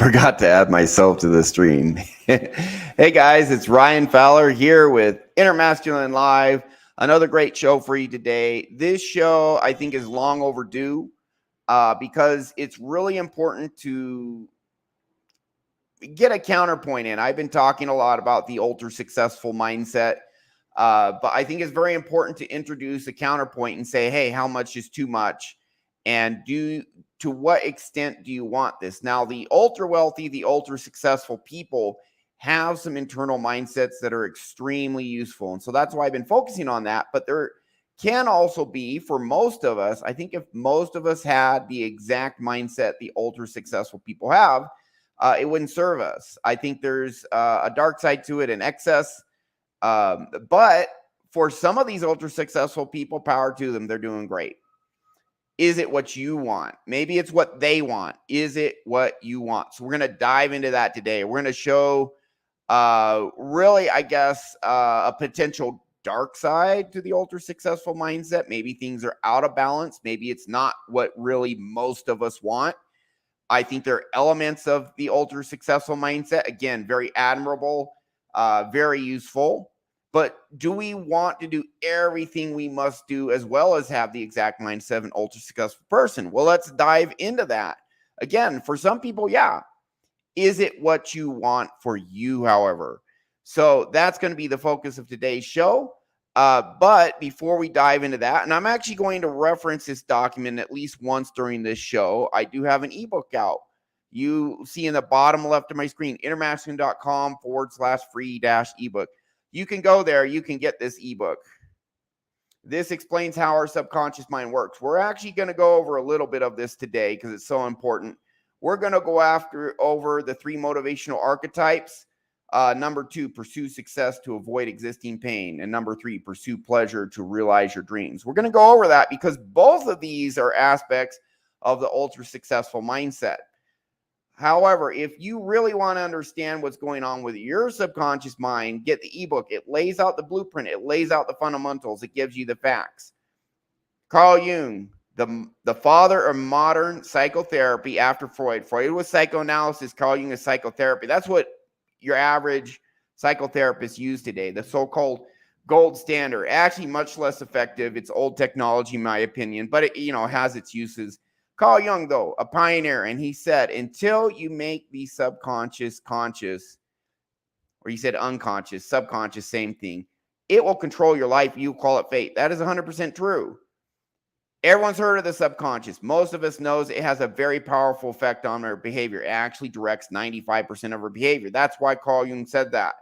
Forgot to add myself to the stream. Hey guys, it's Ryan Fowler here with Inner Masculine Live. Another great show for you today. This show I think is long overdue because it's really important to get a counterpoint in. I've been talking a lot about the ultra successful mindset, but I think it's very important to introduce a counterpoint and say, hey, how much is too much? And to what extent do you want this? Now, the ultra wealthy, the ultra successful people have some internal mindsets that are extremely useful. And so that's why I've been focusing on that. But there can also be, for most of us, I think if most of us had the exact mindset the ultra successful people have, it wouldn't serve us. I think there's a dark side to it in excess. But for some of these ultra successful people, power to them, they're doing great. Is it what you want? Maybe it's what they want. Is it what you want? So we're going to dive into that today. We're going to show really, I guess, a potential dark side to the ultra successful mindset. Maybe things are out of balance. Maybe it's not what really most of us want. I think there are elements of the ultra successful mindset. Again, very admirable, very useful. But do we want to do everything we must do as well as have the exact mindset of an ultra successful person? Well, let's dive into that. Again, for some people, yeah. Is it what you want for you, however? So that's going to be the focus of today's show. But before we dive into that, and I'm actually going to reference this document at least once during this show, I do have an ebook out. You see in the bottom left of my screen, innermasculine.com/free-ebook. You can go there. You can get this ebook. This explains how our subconscious mind works. We're actually going to go over a little bit of this today because it's so important. We're going to go over the 3 motivational archetypes. Number 2, pursue success to avoid existing pain. And number 3, pursue pleasure to realize your dreams. We're going to go over that because both of these are aspects of the ultra successful mindset. However, if you really want to understand what's going on with your subconscious mind, get the ebook. It lays out the blueprint. It lays out the fundamentals. It gives you the facts. Carl Jung, the father of modern psychotherapy after Freud. Freud was psychoanalysis. Carl Jung is psychotherapy. That's what your average psychotherapist use today, the so-called gold standard. Actually much less effective. It's old technology, in my opinion, but it has its uses. Carl Jung, though, a pioneer, and he said, until you make the subconscious conscious, or he said unconscious, subconscious, same thing, it will control your life. You call it fate. That is 100% true. Everyone's heard of the subconscious. Most of us knows it has a very powerful effect on our behavior. It actually directs 95% of our behavior. That's why Carl Jung said that.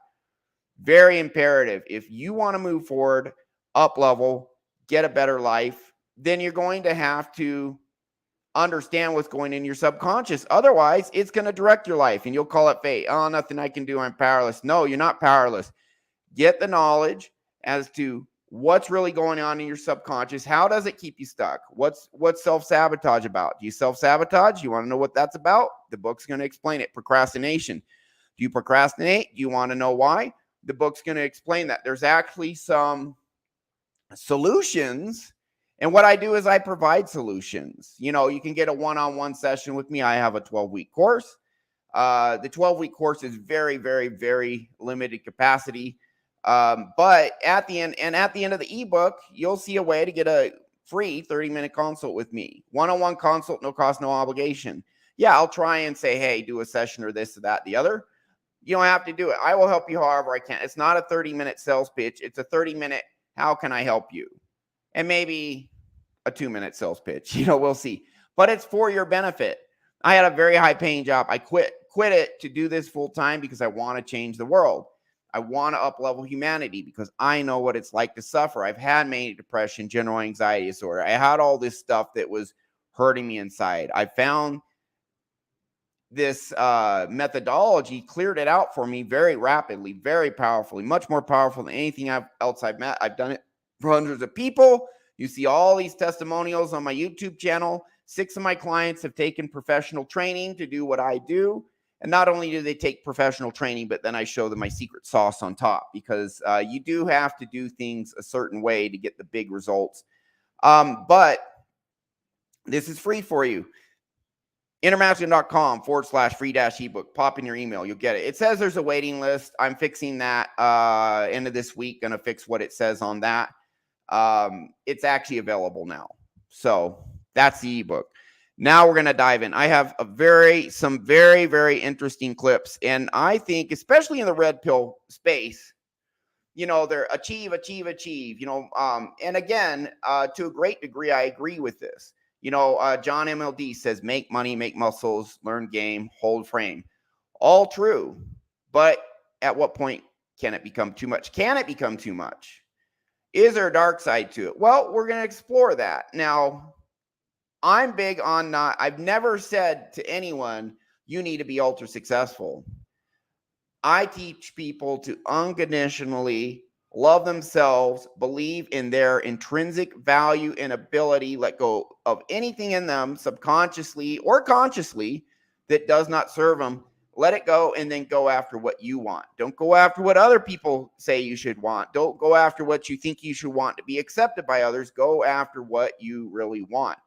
Very imperative. If you want to move forward, up level, get a better life, then you're going to have to understand what's going in your subconscious. Otherwise, it's going to direct your life and you'll call it fate. Oh, nothing I can do. I'm powerless. No, you're not powerless. Get the knowledge as to what's really going on in your subconscious. How does it keep you stuck? What's self-sabotage about? Do you self-sabotage? You want to know what that's about? The book's going to explain it. Procrastination. Do you procrastinate? Do you want to know why? The book's going to explain that. There's actually some solutions. And what I do is I provide solutions. You can get a one-on-one session with me. I have a 12-week course. The 12-week course is very, very, very limited capacity. But at the end of the ebook, you'll see a way to get a free 30-minute consult with me. One-on-one consult, no cost, no obligation. Yeah, I'll try and say, hey, do a session or this or that, the other. You don't have to do it. I will help you however I can. It's not a 30-minute sales pitch. It's a 30-minute, how can I help you? And maybe a 2-minute sales pitch. We'll see. But it's for your benefit. I had a very high-paying job. I quit it to do this full-time because I want to change the world. I want to up-level humanity because I know what it's like to suffer. I've had mania depression, general anxiety disorder. I had all this stuff that was hurting me inside. I found this methodology cleared it out for me very rapidly, very powerfully, much more powerful than anything else I've met. I've done it for hundreds of people. You see all these testimonials on my YouTube channel. 6 of my clients have taken professional training to do what I do. And not only do they take professional training, but then I show them my secret sauce on top because you do have to do things a certain way to get the big results. But this is free for you. intermasculine.com/free-ebook. Pop in your email. You'll get it. It says there's a waiting list. I'm fixing that end of this week. Going to fix what it says on that. It's actually available now. So that's the ebook. Now we're going to dive in. I have some very, very interesting clips. And I think, especially in the red pill space, you know, they're achieve. You know, and again, to a great degree, I agree with this. You know, John MLD says, make money, make muscles, learn game, hold frame. All true. But at what point can it become too much? Can it become too much? Is there a dark side to it? Well, we're going to explore that. Now, I'm big on I've never said to anyone, you need to be ultra successful. I teach people to unconditionally love themselves, believe in their intrinsic value and ability, let go of anything in them subconsciously or consciously that does not serve them. Let it go and then go after what you want. Don't go after what other people say you should want. Don't go after what you think you should want to be accepted by others. Go after what you really want.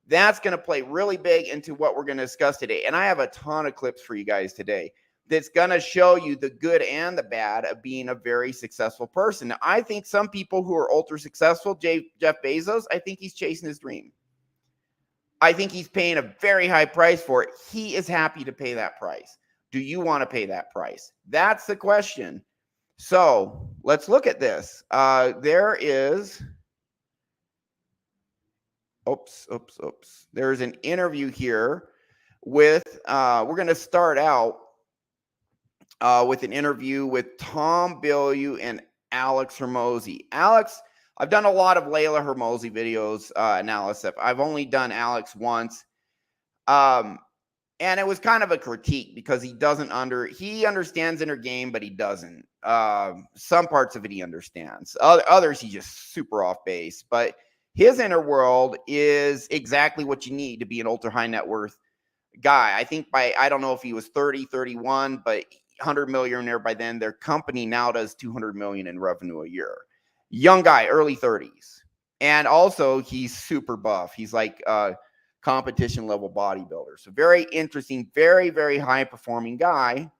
That's going to play really big into what we're going to discuss today. And I have a ton of clips for you guys today that's going to show you the good and the bad of being a very successful person. Now, I think some people who are ultra successful, Jeff Bezos, I think he's chasing his dream. I think he's paying a very high price for it. He is happy to pay that price. Do you want to pay that price? That's the question. So let's look at this. There is... Oops. There's an interview here with, we're going to start out with an interview with Tom Bilyeu and Alex Hormozi. Alex, I've done a lot of Leila Hormozi videos analysis. I've only done Alex once. And it was kind of a critique because he understands inner game, but he doesn't. Some parts of it he understands. Others, he's just super off base. But his inner world is exactly what you need to be an ultra high net worth guy. I think I don't know if he was 30, 31, but 100 millionaire by then. Their company now does 200 million in revenue a year. Young guy, early 30s. And also he's super buff. He's like a competition level bodybuilder. So very interesting, very, very high performing guy.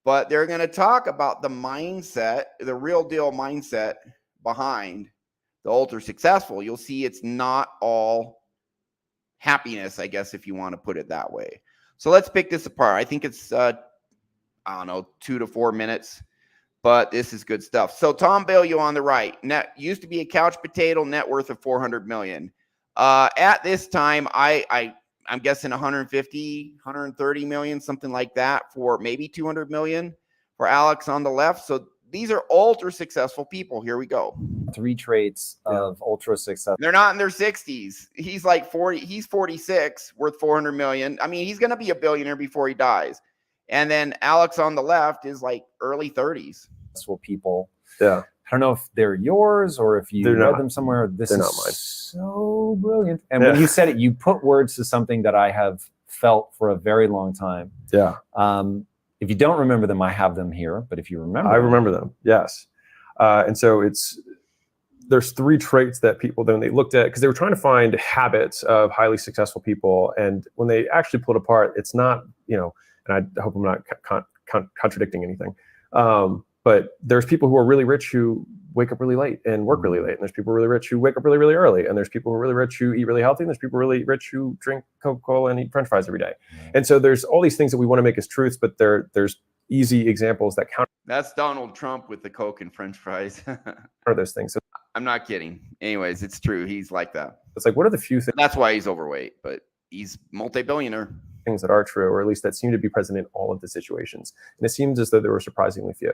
But they're going to talk about the mindset, the real deal mindset behind the ultra successful. You'll see it's not all happiness, I guess, if you want to put it that way. So let's pick this apart. I think it's, I don't know, 2 to 4 minutes, but this is good stuff. So Tom Bilyeu on the right, used to be a couch potato, net worth of 400 million. At this time, I'm guessing 150, 130 million, something like that, for maybe 200 million for Alex on the left. So these are ultra successful people. Here we go. 3 traits of ultra success. They're not in their 60s. He's like 40. He's 46, worth 400 million. I mean, he's going to be a billionaire before he dies. And then Alex on the left is like early 30s. Successful people. Yeah. I don't know if they're yours or if you read them somewhere. This is not mine. So brilliant. And when you said it, you put words to something that I have felt for a very long time. Yeah. If you don't remember them, I have them here. But if you remember, I remember them. Yes. And so there's 3 traits that people, then they looked at, because they were trying to find habits of highly successful people. And when they actually pulled apart, it's not, and I hope I'm not contradicting anything. But there's people who are really rich who wake up really late and work really late. And there's people really rich who wake up really, really early. And there's people who are really rich who eat really healthy. And there's people really rich who drink Coca-Cola and eat French fries every day. And so there's all these things that we want to make as truths, but there's easy examples that counter. That's Donald Trump with the Coke and French fries. Are those things. So I'm not kidding. Anyways, it's true. He's like that. It's like, what are the few things? That's why he's overweight, but he's multi-billionaire. Things that are true, or at least that seem to be present in all of the situations. And it seems as though there were surprisingly few.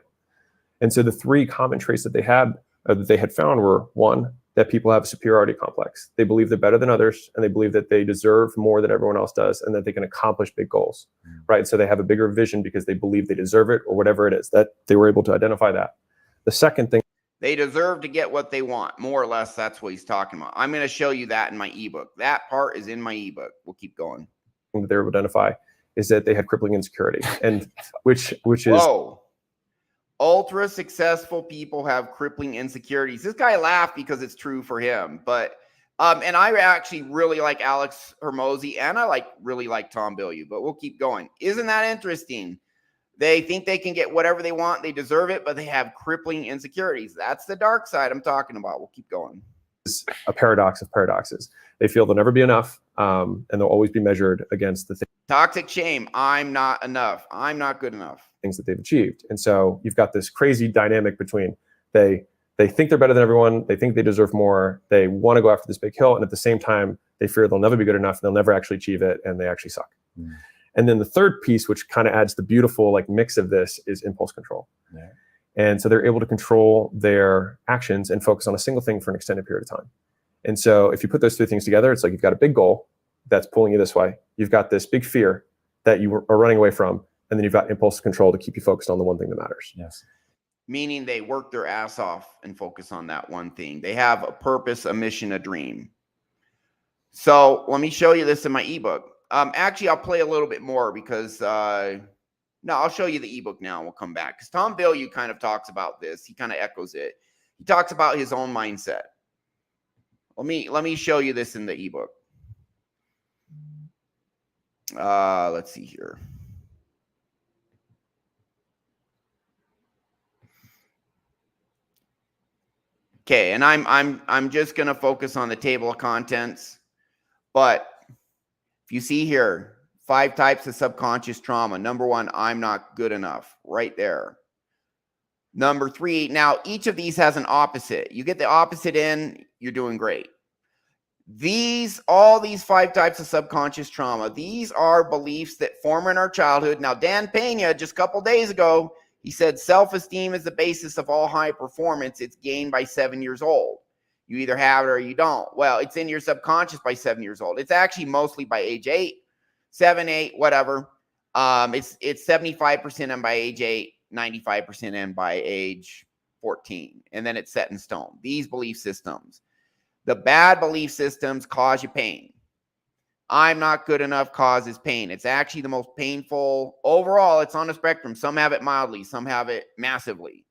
And so the 3 common traits that they had found were, 1, that people have a superiority complex. They believe they're better than others, and they believe that they deserve more than everyone else does, and that they can accomplish big goals, right? So they have a bigger vision because they believe they deserve it, or whatever it is, that they were able to identify that. The second thing, they deserve to get what they want, more or less. That's what he's talking about. I'm going to show you that in my ebook. That part is in my ebook. We'll keep going. That they were able to identify is that they had crippling insecurity, and which is whoa. Ultra successful people have crippling insecurities. This guy laughed because it's true for him, but And I actually really like Alex Hormozi, and I really like Tom Bilyeu, but we'll keep going. Isn't that interesting? They think they can get whatever they want. They deserve it, but they have crippling insecurities. That's the dark side I'm talking about. We'll keep going. It's a paradox of paradoxes. They feel they'll never be enough, and they'll always be measured against the toxic shame. I'm not enough. I'm not good enough. Things that they've achieved. And so you've got this crazy dynamic between they think they're better than everyone. They think they deserve more. They want to go after this big hill. And at the same time, they fear they'll never be good enough. They'll never actually achieve it. And they actually suck. Mm. And then the third piece, which kind of adds the beautiful like mix of this, is impulse control. Yeah. And so they're able to control their actions and focus on a single thing for an extended period of time. And so if you put those three things together, it's like you've got a big goal that's pulling you this way. You've got this big fear that you are running away from. And then you've got impulse control to keep you focused on the one thing that matters. Yes. Meaning they work their ass off and focus on that one thing. They have a purpose, a mission, a dream. So let me show you this in my ebook. Actually, I'll play a little bit more because, no, I'll show you the ebook now. We'll come back because Tom Bilyeu kind of talks about this. He kind of echoes it. He talks about his own mindset. Let me show you this in the ebook. Let's see here. Okay, and I'm just going to focus on the table of contents. But if you see here, 5 types of subconscious trauma. Number 1, I'm not good enough. Right there. Number 3, now each of these has an opposite. You get the opposite in, you're doing great. All these 5 types of subconscious trauma, these are beliefs that form in our childhood. Now, Dan Pena, just a couple days ago, he said self-esteem is the basis of all high performance. It's gained by 7 years old. You either have it or you don't. Well, it's in your subconscious by 7 years old. It's actually mostly by age 8, 7, 8, whatever. It's 75% in by age 8, 95% in by age 14. And then it's set in stone. These belief systems. The bad belief systems cause you pain. I'm not good enough causes pain. It's actually the most painful. Overall, it's on a spectrum. Some have it mildly, some have it massively.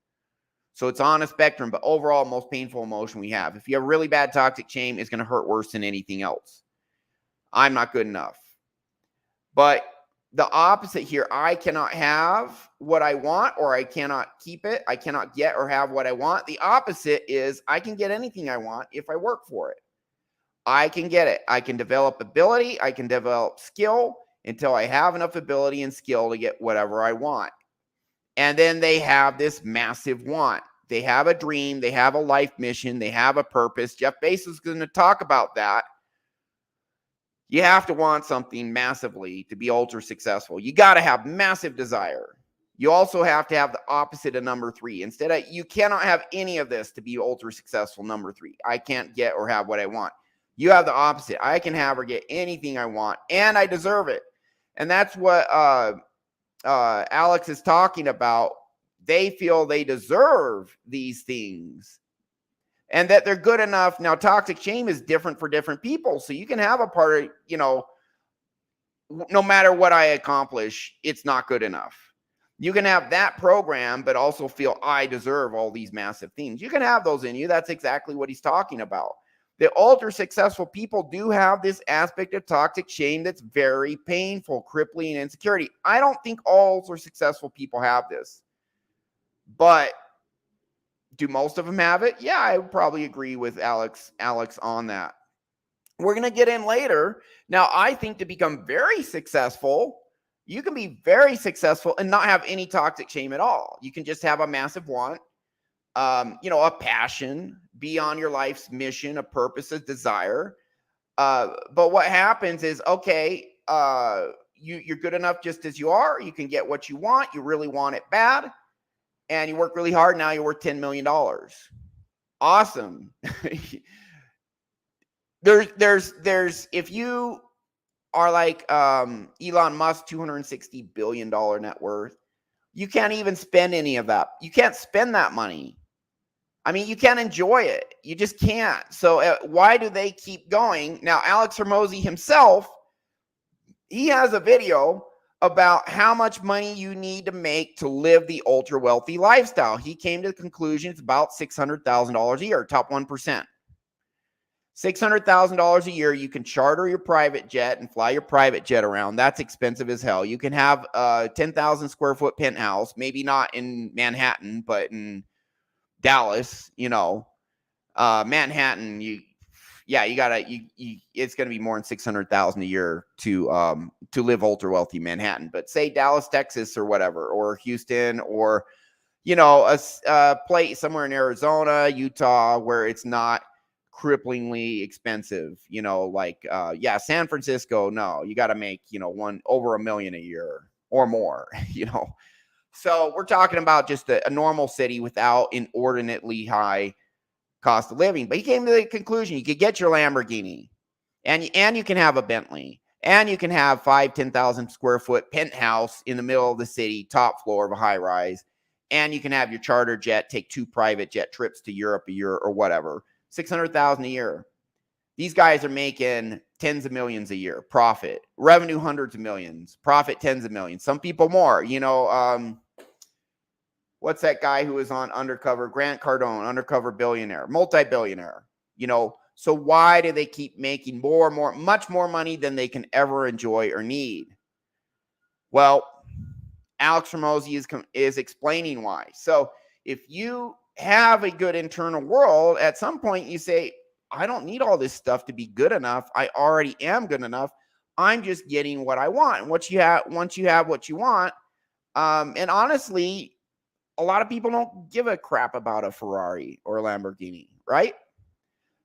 So it's on a spectrum, but overall, most painful emotion we have. If you have really bad toxic shame, it's going to hurt worse than anything else. I'm not good enough. But the opposite here, I cannot have what I want, or I cannot keep it. I cannot get or have what I want. The opposite is I can get anything I want if I work for it. I can get it. I can develop ability. I can develop skill until I have enough ability and skill to get whatever I want. And then they have this massive want. They have a dream. They have a life mission. They have a purpose. Jeff Bezos is going to talk about that. You have to want something massively to be ultra successful. You got to have massive desire. You also have to have the opposite of number 3. You cannot have any of this to be ultra successful. Number 3, I can't get or have what I want. You have the opposite. I can have or get anything I want, and I deserve it. And that's what Alex is talking about. They feel they deserve these things and that they're good enough. Now, toxic shame is different for different people. So you can have a part of, no matter what I accomplish, it's not good enough. You can have that program, but also feel I deserve all these massive things. You can have those in you. That's exactly what he's talking about. The ultra successful people do have this aspect of toxic shame that's very painful, crippling insecurity. I don't think all ultra successful people have this, but do most of them have it? Yeah, I would probably agree with Alex on that. We're going to get in later. Now, I think to become very successful, you can be very successful and not have any toxic shame at all. You can just have a massive want, a passion, be on your life's mission, a purpose, a desire. But what happens is, okay, you're good enough just as you are. You can get what you want. You really want it bad. And you work really hard. Now you're worth $10 million. Awesome. There's, if you are like Elon Musk, $260 billion net worth, you can't even spend any of that. You can't spend that money. I mean, you can't enjoy it. You just can't. So why do they keep going? Now, Alex Hormozi himself, he has a video about how much money you need to make to live the ultra wealthy lifestyle. He came to the conclusion it's about $600,000 a year, top 1%. $600,000 a year. You can charter your private jet and fly your private jet around. That's expensive as hell. You can have a 10,000 square foot penthouse, maybe not in Manhattan, but in Dallas, Manhattan, it's going to be more than 600,000 a year to live ultra wealthy Manhattan. But say Dallas, Texas, or whatever, or Houston, or a place somewhere in Arizona, Utah, where it's not cripplingly expensive. San Francisco. No, you got to make over $1 million a year or more. So we're talking about just a normal city without inordinately high cost of living. But he came to the conclusion you could get your Lamborghini, and you can have a Bentley, and you can have 10,000 square foot penthouse in the middle of the city, top floor of a high rise, and you can have your charter jet, take 2 private jet trips to Europe a year or whatever. 600,000 a year. These guys are making tens of millions a year profit, revenue hundreds of millions, profit tens of millions. Some people more. What's that guy who was on Undercover? Grant Cardone, Undercover Billionaire, multi-billionaire. So why do they keep making much more money than they can ever enjoy or need? Well, Alex Hormozi is explaining why. So if you have a good internal world, at some point you say, I don't need all this stuff to be good enough. I already am good enough. I'm just getting what I want. And once you have what you want, and honestly, a lot of people don't give a crap about a Ferrari or a Lamborghini, right?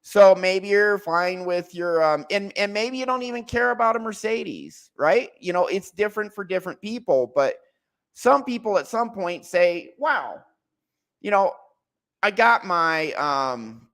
So maybe you're fine with your and maybe you don't even care about a Mercedes, right? It's different for different people, but some people at some point say, wow, I got my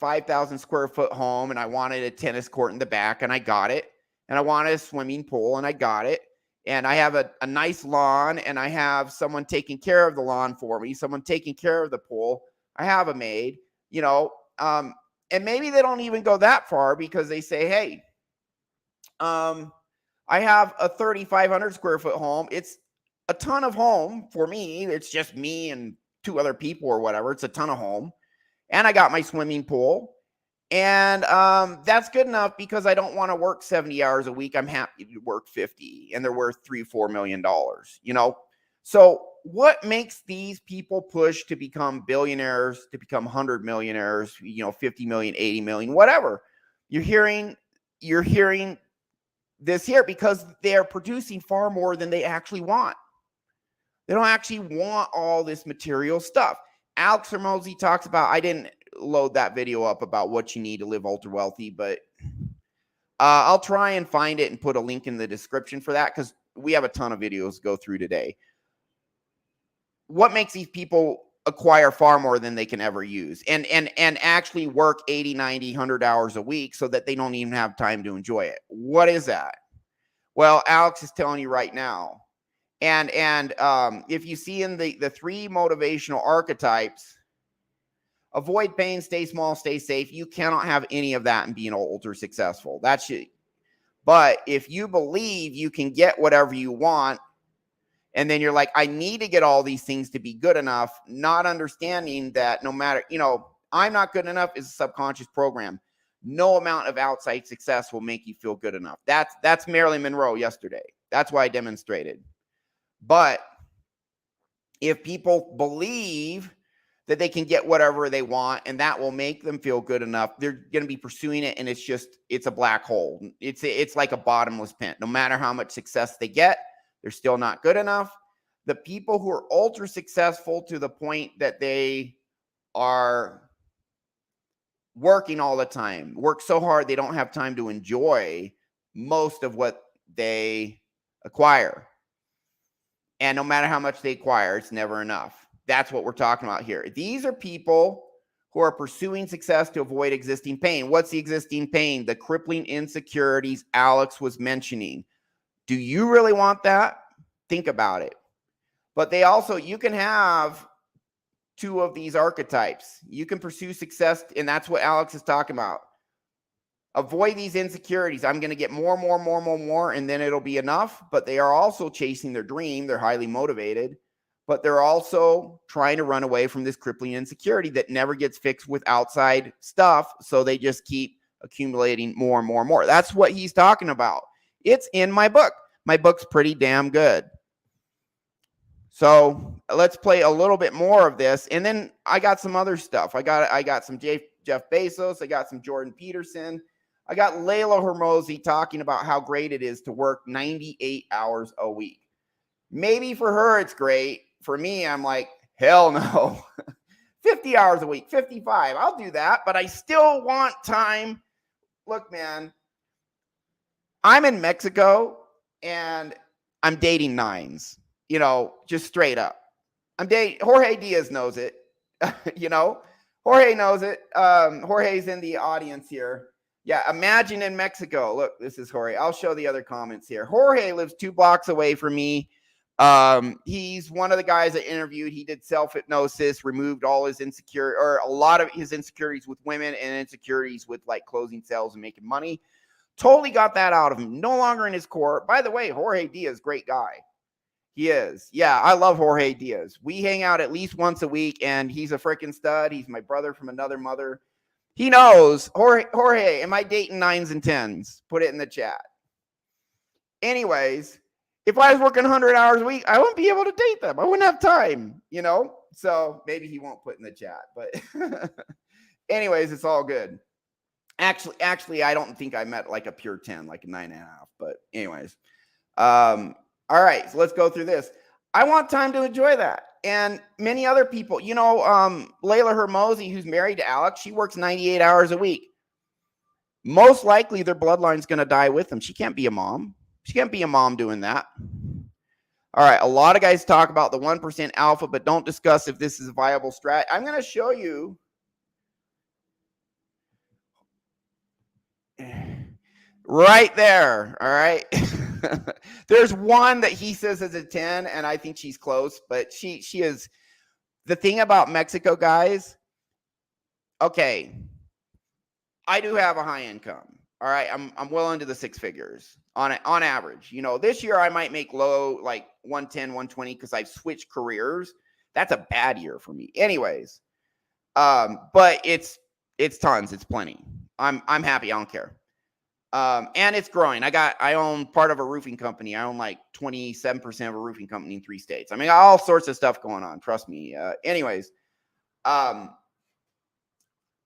5,000 square foot home, and I wanted a tennis court in the back, and I got it. And I wanted a swimming pool, and I got it. And I have a nice lawn, and I have someone taking care of the lawn for me, someone taking care of the pool. I have a maid, and maybe they don't even go that far because they say, hey, I have a 3,500 square foot home. It's a ton of home for me. It's just me and 2 other people or whatever. It's a ton of home. And I got my swimming pool. And that's good enough because I don't want to work 70 hours a week. I'm happy to work 50, and they're worth $3-4 million, So what makes these people push to become billionaires, to become 100 millionaires, 50 million, 80 million, whatever? You're hearing this here because they're producing far more than they actually want. They don't actually want all this material stuff. Alex Hormozi talks about, I didn't load that video up about what you need to live ultra wealthy, but I'll try and find it and put a link in the description for that because we have a ton of videos to go through today. What makes these people acquire far more than they can ever use and actually work 80, 90, 100 hours a week so that they don't even have time to enjoy it? What is that? Well, Alex is telling you right now. And if you see in the 3 motivational archetypes, avoid pain, stay small, stay safe. You cannot have any of that and being ultra successful. That's it. But if you believe you can get whatever you want, and then you're like, I need to get all these things to be good enough, not understanding that no matter, I'm not good enough is a subconscious program. No amount of outside success will make you feel good enough. That's Marilyn Monroe yesterday. That's why I demonstrated. But if people believe that they can get whatever they want and that will make them feel good enough, they're going to be pursuing it, and it's a black hole. It's like a bottomless pit. No matter how much success they get, they're still not good enough. The people who are ultra successful to the point that they are working all the time, work so hard they don't have time to enjoy most of what they acquire. And no matter how much they acquire, it's never enough. That's what we're talking about here. These are people who are pursuing success to avoid existing pain. What's the existing pain? The crippling insecurities Alex was mentioning. Do you really want that? Think about it. But you can have 2 of these archetypes. You can pursue success, and that's what Alex is talking about. Avoid these insecurities. I'm going to get more, and then it'll be enough. But they are also chasing their dream. They're highly motivated, but they're also trying to run away from this crippling insecurity that never gets fixed with outside stuff. So they just keep accumulating more and more and more. That's what he's talking about. It's in my book. My book's pretty damn good. So let's play a little bit more of this. And then I got some other stuff. I got some Jeff Bezos. I got some Jordan Peterson. I got Leila Hormozi talking about how great it is to work 98 hours a week. Maybe for her, it's great. For me, I'm like, hell no. 50 hours a week, 55. I'll do that, but I still want time. Look, man, I'm in Mexico and I'm dating nines, you know, just straight up. I'm dating, Jorge Diaz knows it, you know, Jorge knows it. Jorge's in the audience here. Yeah, imagine in Mexico. Look, this is Jorge. I'll show the other comments here. Jorge lives 2 blocks away from me. He's one of the guys I interviewed. He did self-hypnosis, removed all his a lot of his insecurities with women and insecurities with like closing sales and making money. Totally got that out of him. No longer in his core. By the way, Jorge Diaz, great guy. He is. Yeah, I love Jorge Diaz. We hang out at least once a week, and he's a freaking stud. He's my brother from another mother. He knows. Jorge, am I dating 9s and 10s? Put it in the chat. Anyways, if I was working 100 hours a week, I wouldn't be able to date them. I wouldn't have time, you know? So maybe he won't put in the chat. But anyways, it's all good. Actually, I don't think I met like a pure 10, like a 9.5. But anyways. All right, so let's go through this. I want time to enjoy that. And many other people, you know, Leila Hormozi, who's married to Alex, she works 98 hours a week. Most likely their bloodline's going to die with them. She can't be a mom. She can't be a mom doing that. All right, a lot of guys talk about the 1% alpha, but don't discuss if this is a viable strat. I'm going to show you. Right there, all right? There's one that he says is a 10, and I think she's close, but she is. The thing about Mexico, guys, okay, I do have a high income, all right? I'm well into the 6 figures on average. You know, this year I might make low, like 110, 120, because I've switched careers. That's a bad year for me. Anyways, but it's tons. It's plenty. I'm happy. I don't care. And it's growing. I own part of a roofing company. I own like 27% of a roofing company in 3 states. I mean, all sorts of stuff going on. Trust me. Anyways,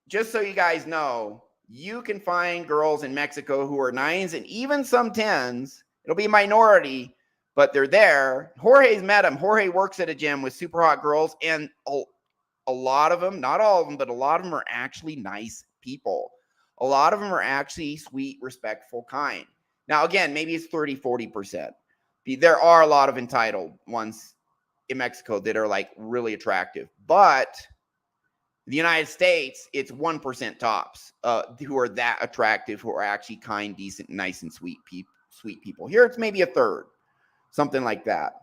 just so you guys know, you can find girls in Mexico who are 9s and even some 10s. It'll be a minority, but they're there. Jorge's met them. Jorge works at a gym with super hot girls, and a lot of them, not all of them, but a lot of them are actually nice people. A lot of them are actually sweet, respectful, kind. Now, again, maybe it's 30, 40%. There are a lot of entitled ones in Mexico that are like really attractive. But in the United States, it's 1% tops who are that attractive, who are actually kind, decent, nice, and sweet people. Here, it's maybe a third, something like that.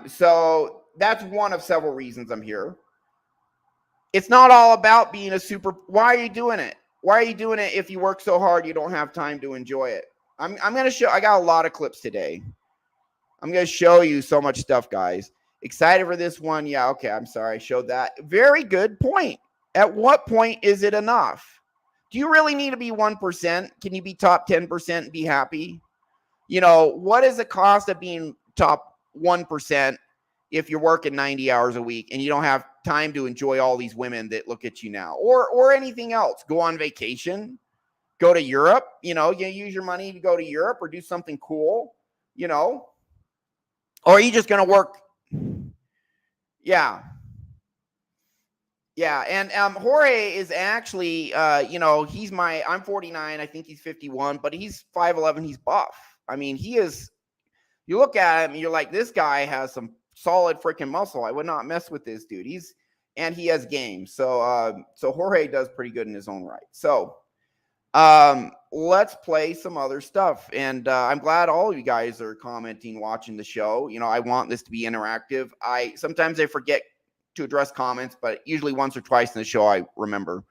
So that's one of several reasons I'm here. It's not all about being a super. Why are you doing it? Why are you doing it if you work so hard you don't have time to enjoy it? I'm going to show. I got a lot of clips today. I'm going to show you so much stuff, guys. Excited for this one? Yeah, okay. I'm sorry I showed that. Very good point. At what point is it enough? Do you really need to be 1%? Can you be top 10% and be happy? You know, what is the cost of being top 1% if you're working 90 hours a week and you don't have time to enjoy all these women that look at you now, or anything else? Go on vacation, go to Europe, you know, you use your money to go to Europe or do something cool, you know, or are you just going to work? Yeah. And Jorge is actually, you know, I'm 49. I think he's 51, but he's 5'11". He's buff. I mean, he is, you look at him and you're like, this guy has some solid freaking muscle. I would not mess with this dude. And he has game. So Jorge does pretty good in his own right. So let's play some other stuff. And I'm glad all of you guys are commenting, watching the show. You know, I want this to be interactive. Sometimes I forget to address comments, but usually once or twice in the show I remember,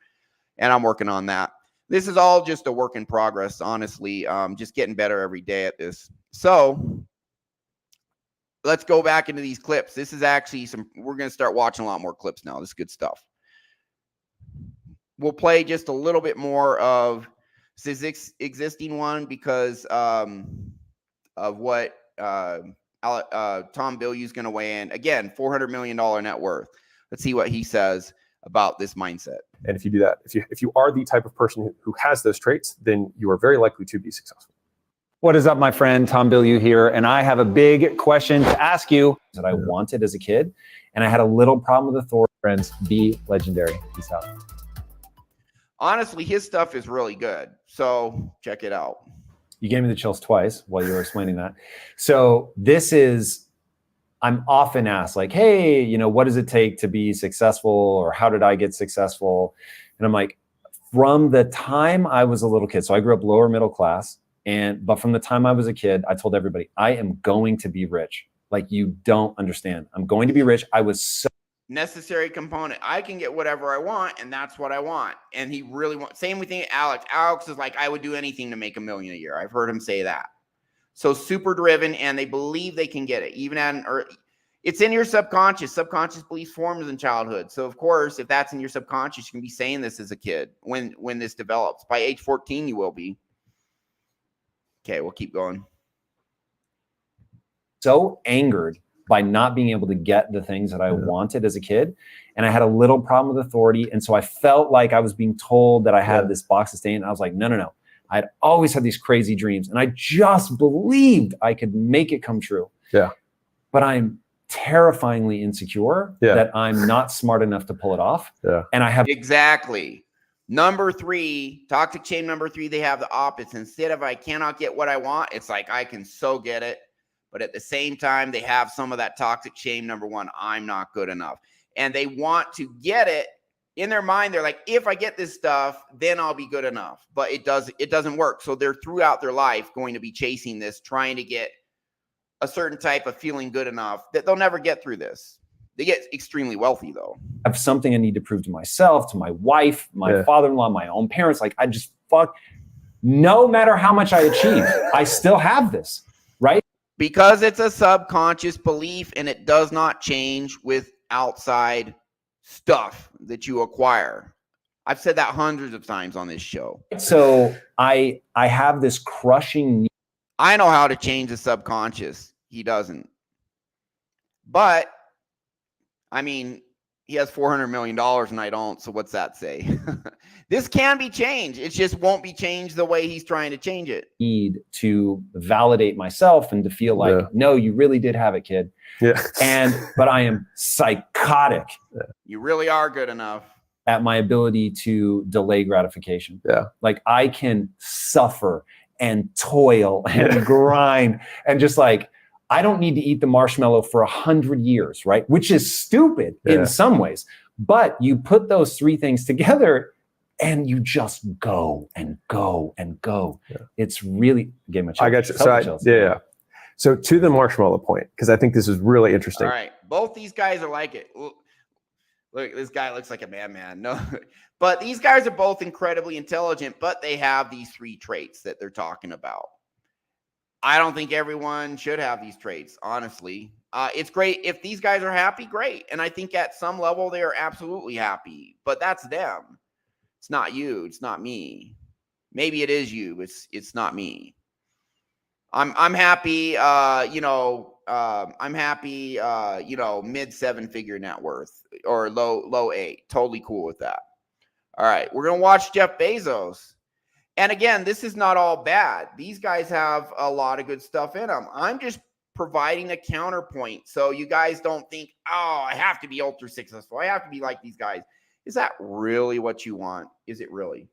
and I'm working on that. This is all just a work in progress, honestly. Just getting better every day at this. So let's go back into these clips. This is actually we're going to start watching a lot more clips now. This is good stuff. we'll play just a little bit more of this existing one because of what Tom Bilyeu's going to weigh in. Again, $400 million net worth. Let's see what he says about this mindset. And if you do that, if you are the type of person who has those traits, then you are very likely to be successful. What is up, my friend? Tom Bilyeu here, and I have a big question to ask you that I wanted as a kid, and I had a little problem with authority. Friends, be legendary. Peace out. Honestly, his stuff is really good, so check it out. You gave me the chills twice while you were explaining that. So this is, I'm often asked like, hey, you know, what does it take to be successful, or how did I get successful? And I'm like, from the time I was a little kid, so I grew up lower middle class, but from the time I was a kid, I told everybody, I am going to be rich. Like, you don't understand. I'm going to be rich. I was so necessary component. I can get whatever I want, and that's what I want. And he really wants. Same with Alex. Alex is like, I would do anything to make $1 million a year. I've heard him say that. So super driven, and they believe they can get it. Even it's in your subconscious. Subconscious beliefs forms in childhood. So of course, if that's in your subconscious, you can be saying this as a kid. When this develops, by age 14, you will be. Okay, we'll keep going. So angered by not being able to get the things that I wanted as a kid. And I had a little problem with authority. And so I felt like I was being told that I had this box to stay in. I was like, no. I had always had these crazy dreams, and I just believed I could make it come true. Yeah. But I'm terrifyingly insecure that I'm not smart enough to pull it off. Yeah. And I have exactly. Number 3, toxic chain number 3, they have the opposite. Instead of I cannot get what I want, it's like I can so get it. But at the same time, they have some of that toxic shame. Number 1, I'm not good enough. And they want to get it in their mind. They're like, if I get this stuff, then I'll be good enough. But it doesn't work. So they're throughout their life going to be chasing this, trying to get a certain type of feeling good enough that they'll never get through this. They get extremely wealthy, though. I have something I need to prove to myself, to my wife, my father-in-law, my own parents. Like, I just no matter how much I achieve, I still have this, right? Because it's a subconscious belief, and it does not change with outside stuff that you acquire. I've said that hundreds of times on this show. So I have this crushing need. I know how to change the subconscious. He doesn't. But I mean, he has $400 million and I don't. So what's that say? This can be changed. It just won't be changed the way he's trying to change it. Need to validate myself and to feel like, no, you really did have it, kid. Yeah. But I am psychotic. You really are good enough at my ability to delay gratification. Yeah. Like, I can suffer and toil and grind and just like, I don't need to eat the marshmallow for 100 years, right? Which is stupid in some ways. But you put those 3 things together and you just go and go and go. Yeah. It's really game of chills. I got you. So So to the marshmallow point, because I think this is really interesting. All right. Both these guys are like it. Look, this guy looks like a madman. No, but these guys are both incredibly intelligent, but they have these 3 traits that they're talking about. I don't think everyone should have these traits, honestly. It's great if these guys are happy, great. And I think at some level they are absolutely happy, but that's them. It's not you. It's not me. Maybe it is you. It's not me. I'm happy. I'm happy. Mid 7-figure net worth or low 8. Totally cool with that. All right, we're gonna watch Jeff Bezos. And again, this is not all bad. These guys have a lot of good stuff in them. I'm just providing a counterpoint so you guys don't think, oh, I have to be ultra successful. I have to be like these guys. Is that really what you want? Is it really?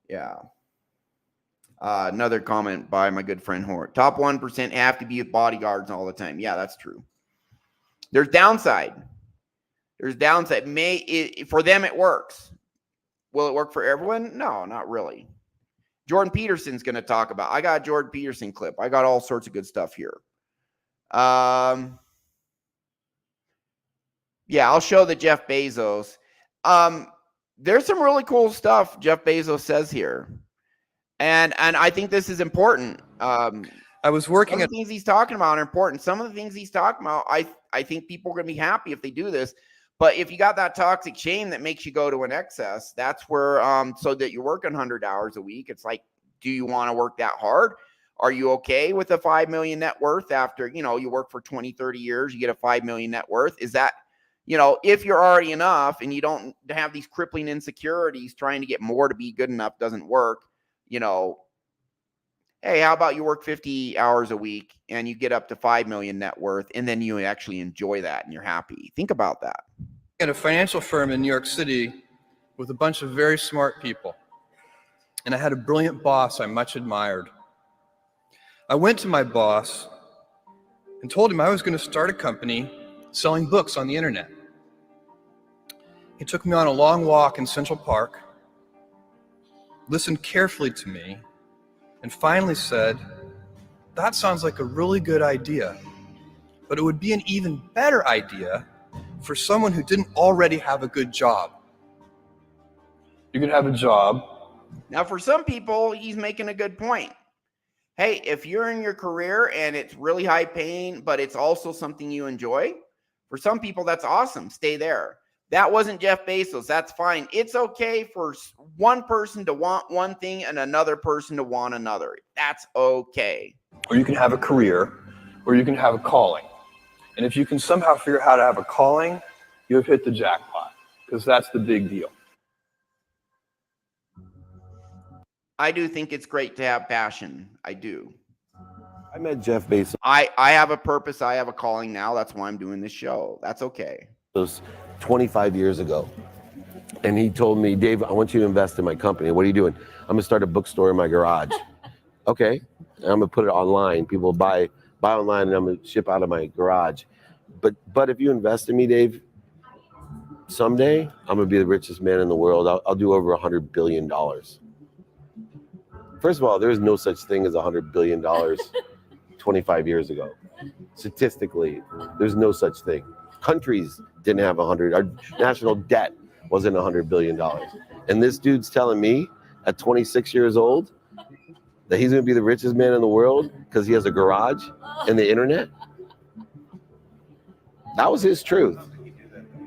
Yeah. Another comment by my good friend Hort. Top 1% have to be with bodyguards all the time. Yeah, that's true. There's downside. For them, it works. Will it work for everyone? No, not really. Jordan Peterson's going to talk about. I got a Jordan Peterson clip. I got all sorts of good stuff here. Yeah, I'll show the Jeff Bezos. There's some really cool stuff Jeff Bezos says here. And I think this is important. I was working at things he's talking about are important. Some of the things he's talking about, I think people are going to be happy if they do this. But if you got that toxic shame that makes you go to an excess, that's where, so that you're working 100 hours a week. It's like, do you want to work that hard? Are you okay with a 5 million net worth after, you work for 20, 30 years, you get a 5 million net worth? Is that, if you're already enough and you don't have these crippling insecurities, trying to get more to be good enough doesn't work, hey, how about you work 50 hours a week and you get up to 5 million net worth, and then you actually enjoy that and you're happy? Think about that. At a financial firm in New York City with a bunch of very smart people. And I had a brilliant boss I much admired. I went to my boss and told him I was going to start a company selling books on the internet. He took me on a long walk in Central Park, listened carefully to me, and finally said, "That sounds like a really good idea, but it would be an even better idea for someone who didn't already have a good job. You can have a job." Now, for some people, he's making a good point. Hey, if you're in your career and it's really high paying, but it's also something you enjoy, for some people, that's awesome. Stay there. That wasn't Jeff Bezos. That's fine. It's okay for one person to want one thing and another person to want another. That's okay. Or you can have a career, or you can have a calling. And if you can somehow figure out how to have a calling, you have hit the jackpot, because that's the big deal. I do think it's great to have passion. I do. I met Jeff Bezos I have a purpose. I have a calling now. That's why I'm doing this show. That's okay. 25 years ago. And he told me, "Dave, I want you to invest in my company." "What are you doing?" "I'm gonna start a bookstore in my garage." "Okay. And I'm gonna put it online. People buy online, and I'm gonna ship out of my garage. But if you invest in me, Dave, someday I'm gonna be the richest man in the world. I'll do over $100 billion. First of all, there is no such thing as $100 billion 25 years ago. Statistically, there's no such thing. Countries didn't have 100. Our national debt wasn't $100 billion. And this dude's telling me at 26 years old that he's going to be the richest man in the world because he has a garage and the internet. That was his truth.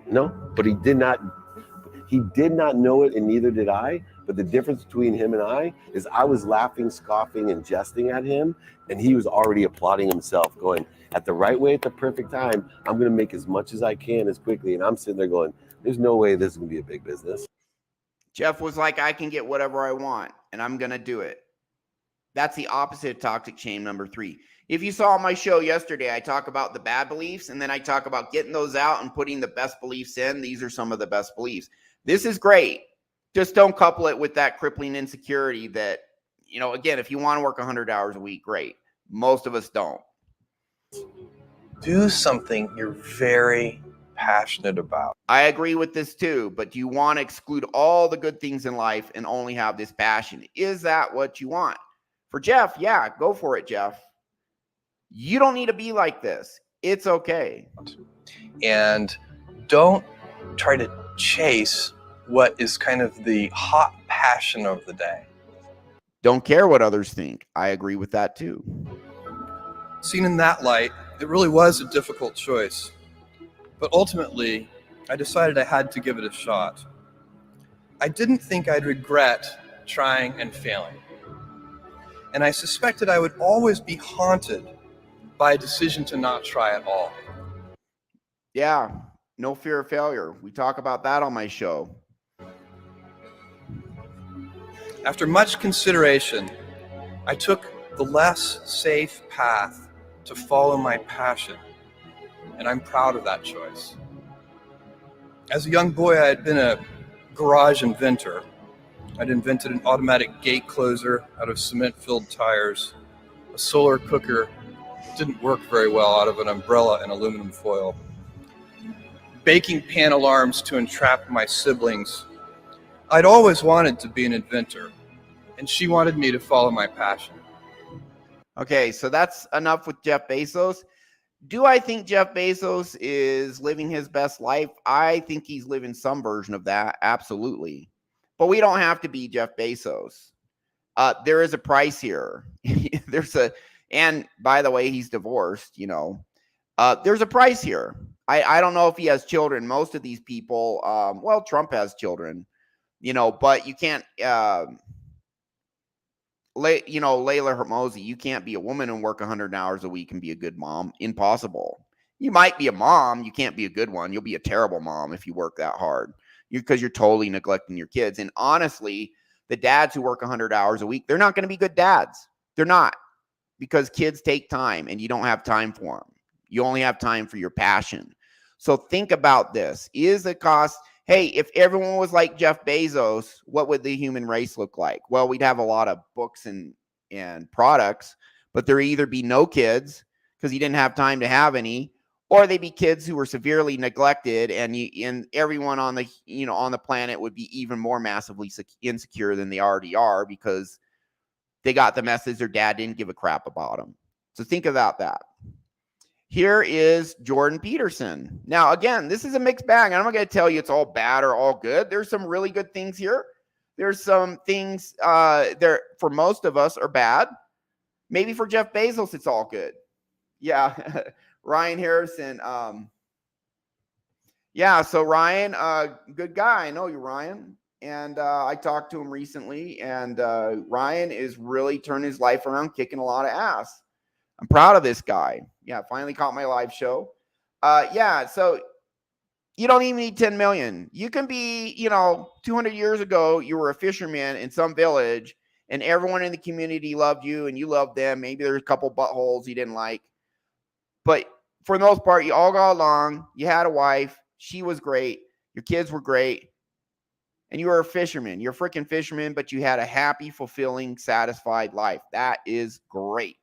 No, but he did not know it, and neither did I. But the difference between him and I is I was laughing, scoffing, and jesting at him, and he was already applauding himself, going, at the right way, at the perfect time, I'm going to make as much as I can as quickly. And I'm sitting there going, there's no way this is going to be a big business. Jeff was like, I can get whatever I want, and I'm going to do it. That's the opposite of toxic shame, number 3. If you saw my show yesterday, I talk about the bad beliefs, and then I talk about getting those out and putting the best beliefs in. These are some of the best beliefs. This is great. Just don't couple it with that crippling insecurity that, again, if you want to work 100 hours a week, great. Most of us don't. Do something you're very passionate about. I agree with this too, but do you want to exclude all the good things in life and only have this passion? Is that what you want? For Jeff, yeah, go for it, Jeff. You don't need to be like this. It's okay. And don't try to chase what is kind of the hot passion of the day. Don't care what others think. I agree with that too. Seen in that light, it really was a difficult choice. But ultimately, I decided I had to give it a shot. I didn't think I'd regret trying and failing. And I suspected I would always be haunted by a decision to not try at all. Yeah, no fear of failure. We talk about that on my show. After much consideration, I took the less safe path to follow my passion, and I'm proud of that choice. As a young boy, I had been a garage inventor. I'd invented an automatic gate closer out of cement-filled tires, a solar cooker that didn't work very well out of an umbrella and aluminum foil, baking pan alarms to entrap my siblings. I'd always wanted to be an inventor, and she wanted me to follow my passion. Okay, so that's enough with Jeff Bezos. Do I think Jeff Bezos is living his best life? I think he's living some version of that, absolutely. But we don't have to be Jeff Bezos. There is a price here. And by the way, he's divorced, there's a price here. I don't know if he has children. Most of these people, well, Trump has children, but you can't, Leila Hormozi, you can't be a woman and work 100 hours a week and be a good mom. Impossible. You might be a mom. You can't be a good one. You'll be a terrible mom if you work that hard because you're totally neglecting your kids. And honestly, the dads who work 100 hours a week, they're not going to be good dads. They're not, because kids take time and you don't have time for them. You only have time for your passion. So think about this. Is the cost, hey, if everyone was like Jeff Bezos, what would the human race look like? Well, we'd have a lot of books and products, but there'd either be no kids because he didn't have time to have any, or they'd be kids who were severely neglected, and everyone on the on the planet would be even more massively insecure than they already are because they got the message their dad didn't give a crap about them. So think about that. Here is Jordan Peterson. Now, again, this is a mixed bag. I'm not going to tell you it's all bad or all good. There's some really good things here. There's some things there for most of us are bad. Maybe for Jeff Bezos, it's all good. Yeah. Ryan Harrison. Yeah, so Ryan, good guy. I know you, Ryan. And I talked to him recently, and Ryan is really turning his life around, kicking a lot of ass. I'm proud of this guy. Yeah, finally caught my live show. Yeah, so you don't even need 10 million. You can be, 200 years ago, you were a fisherman in some village, and everyone in the community loved you, and you loved them. Maybe there's a couple buttholes you didn't like. But for the most part, you all got along. You had a wife. She was great. Your kids were great. And you were a fisherman. You're a freaking fisherman, but you had a happy, fulfilling, satisfied life. That is great.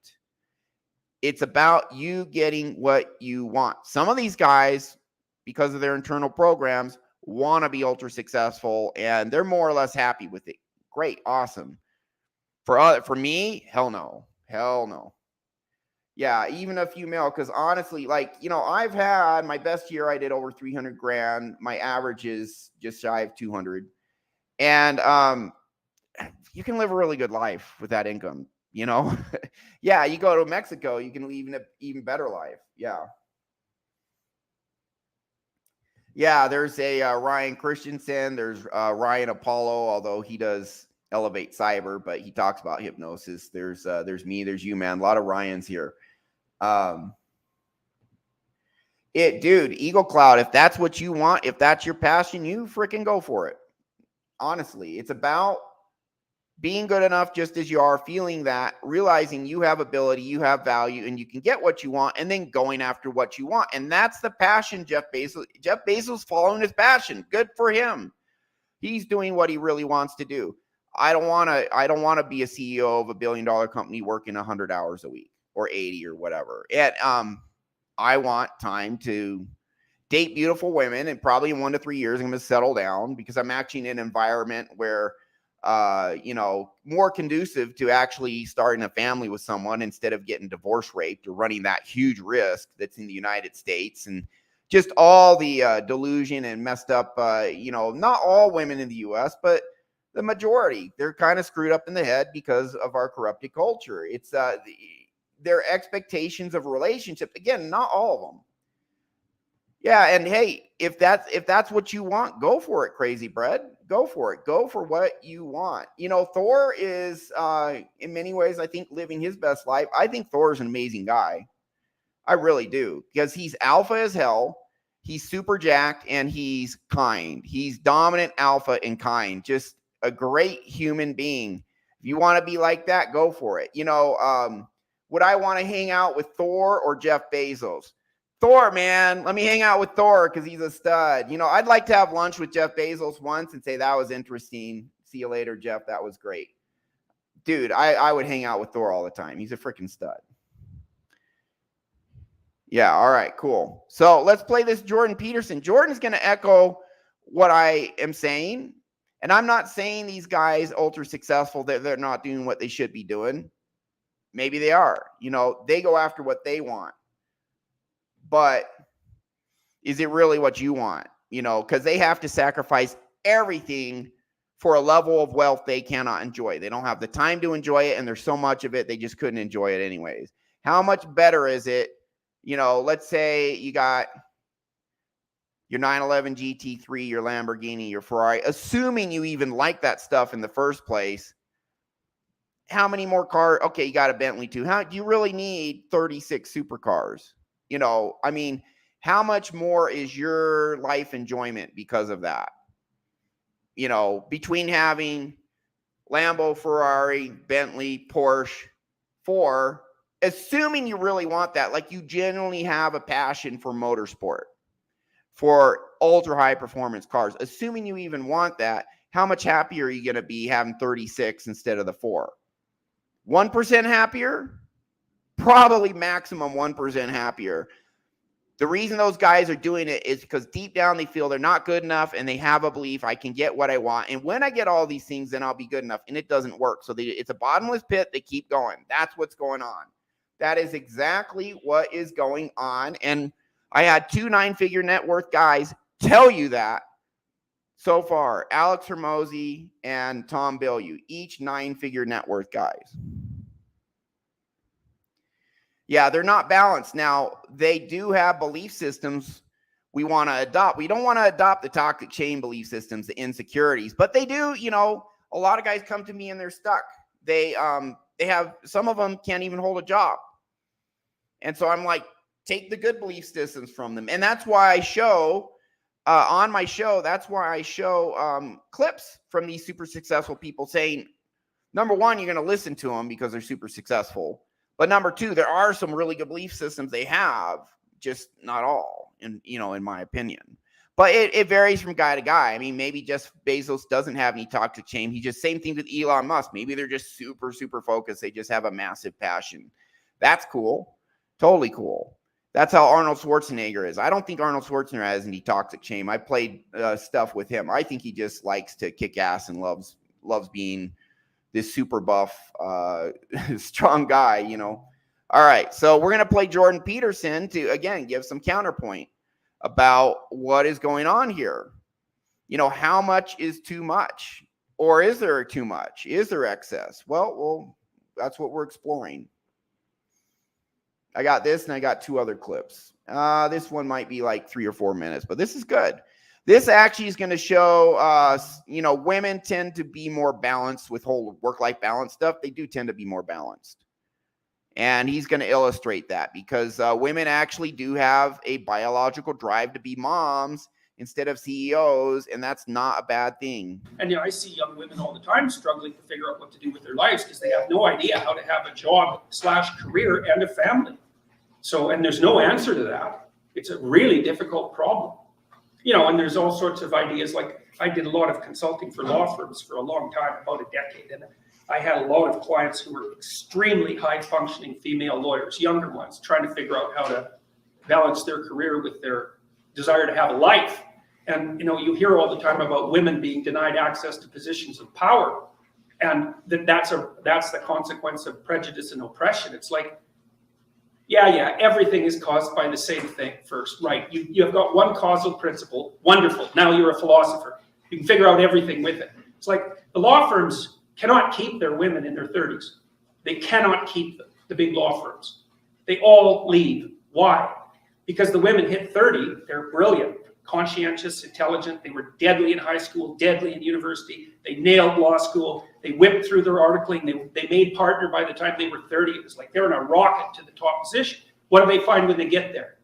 It's about you getting what you want. Some of these guys, because of their internal programs, want to be ultra successful, and they're more or less happy with it. Great, awesome. For me, hell no. Hell no. Yeah, even a few mil, because honestly, I've had my best year, I did over 300 grand. My average is just shy of 200. And you can live a really good life with that income. Yeah, you go to Mexico, you can live an even better life. Yeah. There's a Ryan Christensen. There's Ryan Apollo, although he does Elevate Cyber, but he talks about hypnosis. There's me, there's you, man. A lot of Ryans here. Dude, Eagle Cloud, if that's what you want, if that's your passion, you freaking go for it. Honestly, it's about being good enough just as you are, feeling that, realizing you have ability, you have value, and you can get what you want, and then going after what you want. And that's the passion, Jeff Bezos. Jeff Bezos following his passion. Good for him. He's doing what he really wants to do. I don't want to be a CEO of a $1 billion company working 100 hours a week or 80 or whatever. And I want time to date beautiful women, and probably in 1 to 3 years, I'm going to settle down because I'm actually in an environment where more conducive to actually starting a family with someone instead of getting divorce raped or running that huge risk that's in the United States, and just all the delusion and messed up, not all women in the US, but the majority, they're kind of screwed up in the head because of our corrupted culture. It's their expectations of relationship. Again, not all of them. Yeah, and hey, if that's what you want, go for it, Crazy Bread. Go for it. Go for what you want. Thor is in many ways, I think, living his best life. I think Thor is an amazing guy. I really do, because he's alpha as hell. He's super jacked and he's kind. He's dominant, alpha, and kind. Just a great human being. If you want to be like that, go for it. Would I want to hang out with Thor or Jeff Bezos? Thor, man, let me hang out with Thor because he's a stud. I'd like to have lunch with Jeff Bezos once and say, that was interesting. See you later, Jeff. That was great. Dude, I would hang out with Thor all the time. He's a freaking stud. Yeah, all right, cool. So let's play this Jordan Peterson. Jordan's going to echo what I am saying. And I'm not saying these guys ultra successful, they're not doing what they should be doing. Maybe they are. They go after what they want. But is it really what you want? Because they have to sacrifice everything for a level of wealth they cannot enjoy. They don't have the time to enjoy it, and there's so much of it, they just couldn't enjoy it anyways. How much better is it? Let's say you got your 911 GT3, your Lamborghini, your Ferrari, assuming you even like that stuff in the first place. How many more cars? Okay, you got a Bentley too. How do you really need 36 supercars? You know, I mean, how much more is your life enjoyment because of that? You know, between having Lambo, Ferrari, Bentley, Porsche, assuming you really want that, like you genuinely have a passion for motorsport, for ultra high performance cars, assuming you even want that, how much happier are you going to be having 36 instead of the 4? 1% happier? Probably maximum 1% happier. The reason those guys are doing it is because deep down they feel they're not good enough and they have a belief I can get what I want. And when I get all these things, then I'll be good enough. And it doesn't work. So it's a bottomless pit. They keep going. That's what's going on. That is exactly what is going on. And I had 2 9-figure net worth guys tell you that so far. Alex Hormozi and Tom Bilyeu, each 9-figure net worth guys. Yeah, they're not balanced. Now, they do have belief systems we want to adopt. We don't want to adopt the toxic chain belief systems, the insecurities, but they do, you know, a lot of guys come to me and they're stuck. They have, some of them can't even hold a job. And so I'm like, take the good belief systems from them. And that's why I show on my show, that's why I show clips from these super successful people saying, number one, you're going to listen to them because they're super successful. But number two, there are some really good belief systems they have, just not all, in my opinion. But it varies from guy to guy. I mean, maybe Jeff Bezos doesn't have any toxic chain. He just, same thing with Elon Musk. Maybe they're just super, super focused. They just have a massive passion. That's cool. Totally cool. That's how Arnold Schwarzenegger is. I don't think Arnold Schwarzenegger has any toxic chain. I played stuff with him. I think he just likes to kick ass and loves being this super buff, strong guy, you know. All right, so we're going to play Jordan Peterson to, again, give some counterpoint about what is going on here. You know, how much is too much? Or is there too much? Is there excess? Well, that's what we're exploring. I got this, and I got 2 other clips. This one might be like 3 or 4 minutes, but this is good. This actually is going to show, women tend to be more balanced with whole work-life balance stuff. They do tend to be more balanced. And he's going to illustrate that because women actually do have a biological drive to be moms instead of CEOs, and that's not a bad thing. And I see young women all the time struggling to figure out what to do with their lives because they have no idea how to have a job/career and a family. So, and there's no answer to that. It's a really difficult problem. And there's all sorts of ideas. Like I did a lot of consulting for law firms for a long time, about a decade. And I had a lot of clients who were extremely high functioning female lawyers, younger ones, trying to figure out how to balance their career with their desire to have a life. And, you hear all the time about women being denied access to positions of power. And that's the consequence of prejudice and oppression. It's like, yeah, everything is caused by the same thing first, right? You have got one causal principle, wonderful. Now you're a philosopher. You can figure out everything with it. It's like the law firms cannot keep their women in their 30s. They cannot keep them, the big law firms. They all leave. Why? Because the women hit 30, they're brilliant, conscientious, intelligent. They were deadly in high school, deadly in university. They nailed law school. They whipped through their articling. They made partner by the time they were 30. It was like they're in a rocket to the top position. What do they find when they get there?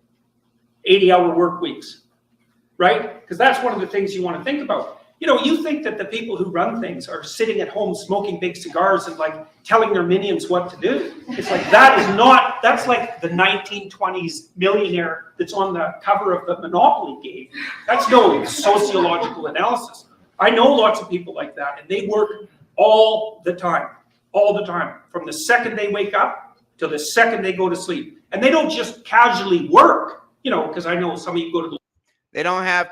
80-hour work weeks, right? Because that's one of the things you want to think about. You think that the people who run things are sitting at home smoking big cigars and like telling their minions what to do. It's like that's like the 1920s millionaire that's on the cover of the Monopoly game. That's no sociological analysis. I know lots of people like that, and they work all the time, from the second they wake up till the second they go to sleep. And they don't just casually work, because I know some of you go to the... They don't have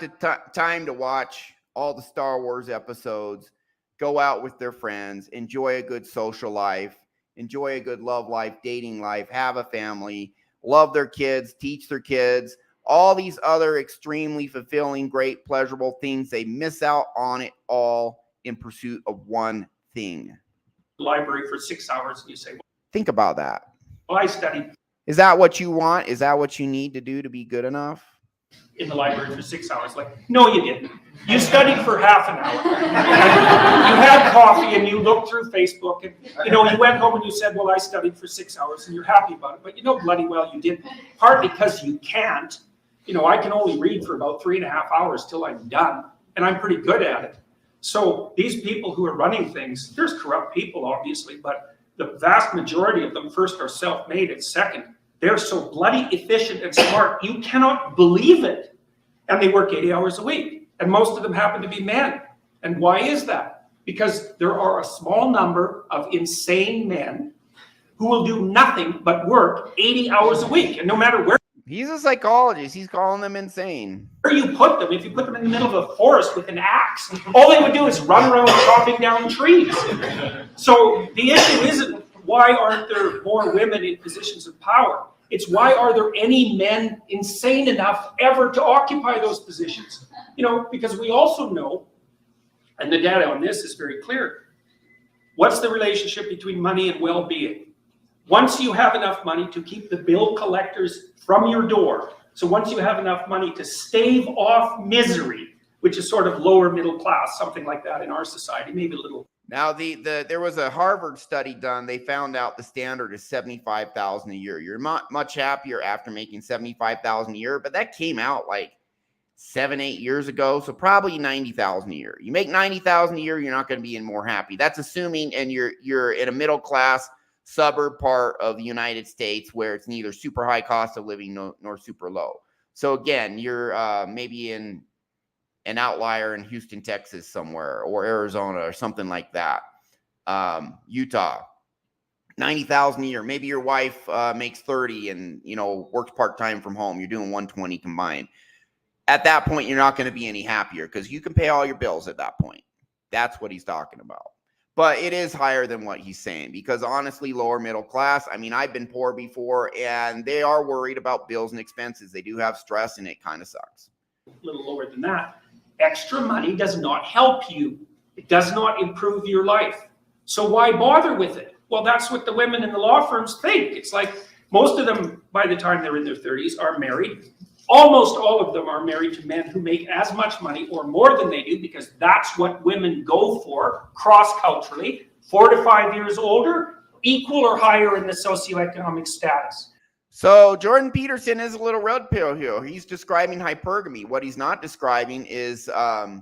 time to watch all the Star Wars episodes, go out with their friends, enjoy a good social life, enjoy a good love life, dating life, have a family, love their kids, teach their kids, all these other extremely fulfilling, great, pleasurable things. They miss out on it all in pursuit of one thing. Library for 6 hours, and you say, think about that. well, I studied. Is that what you want? Is that what you need to do to be good enough? in the library for 6 hours. Like, no, you didn't. You studied for half an hour. You had coffee and you looked through Facebook and, you went home and you said, well, I studied for 6 hours and you're happy about it. But bloody well you didn't. Partly because you can't. I can only read for about 3.5 hours till I'm done. And I'm pretty good at it. So these people who are running things, there's corrupt people, obviously, but the vast majority of them, first, are self-made, and second, they're so bloody efficient and smart, you cannot believe it. And they work 80 hours a week. And most of them happen to be men. And why is that? Because there are a small number of insane men who will do nothing but work 80 hours a week. And no matter where He's a psychologist. He's calling them insane. you put them, if you put them in the middle of a forest with an axe, all they would do is run around chopping down trees. So the issue isn't why aren't there more women in positions of power? It's why are there any men insane enough ever to occupy those positions? Because we also know, and the data on this is very clear, what's the relationship between money and well-being? Once you have enough money to keep the bill collectors from your door, so once you have enough money to stave off misery, which is sort of lower middle class, something like that in our society, maybe a little. Now, there was a Harvard study done. They found out the standard is $75,000 a year. You're much happier after making $75,000 a year, but that came out like 7-8 years ago, so probably $90,000 a year. You make $90,000 a year, you're not going to be more happy. That's assuming, and you're in a middle class suburb part of the United States where it's neither super high cost of living nor super low. So again, you're maybe in an outlier in Houston, Texas somewhere, or Arizona or something like that. Utah, $90,000 a year. Maybe your wife makes 30 and works part-time from home. You're doing 120 combined. At that point, you're not going to be any happier because you can pay all your bills at that point. That's what he's talking about. But it is higher than what he's saying because honestly, lower middle class, I've been poor before and they are worried about bills and expenses. They do have stress and it kind of sucks. A little lower than that. Extra money does not help you. It does not improve your life. So why bother with it? Well, that's what the women in the law firms think. It's like most of them, by the time they're in their 30s, are married. Almost all of them are married to men who make as much money or more than they do because that's what women go for cross-culturally. 4 to 5 years older, equal or higher in the socioeconomic status. So Jordan Peterson is a little red pill here. He's describing hypergamy. What he's not describing is, I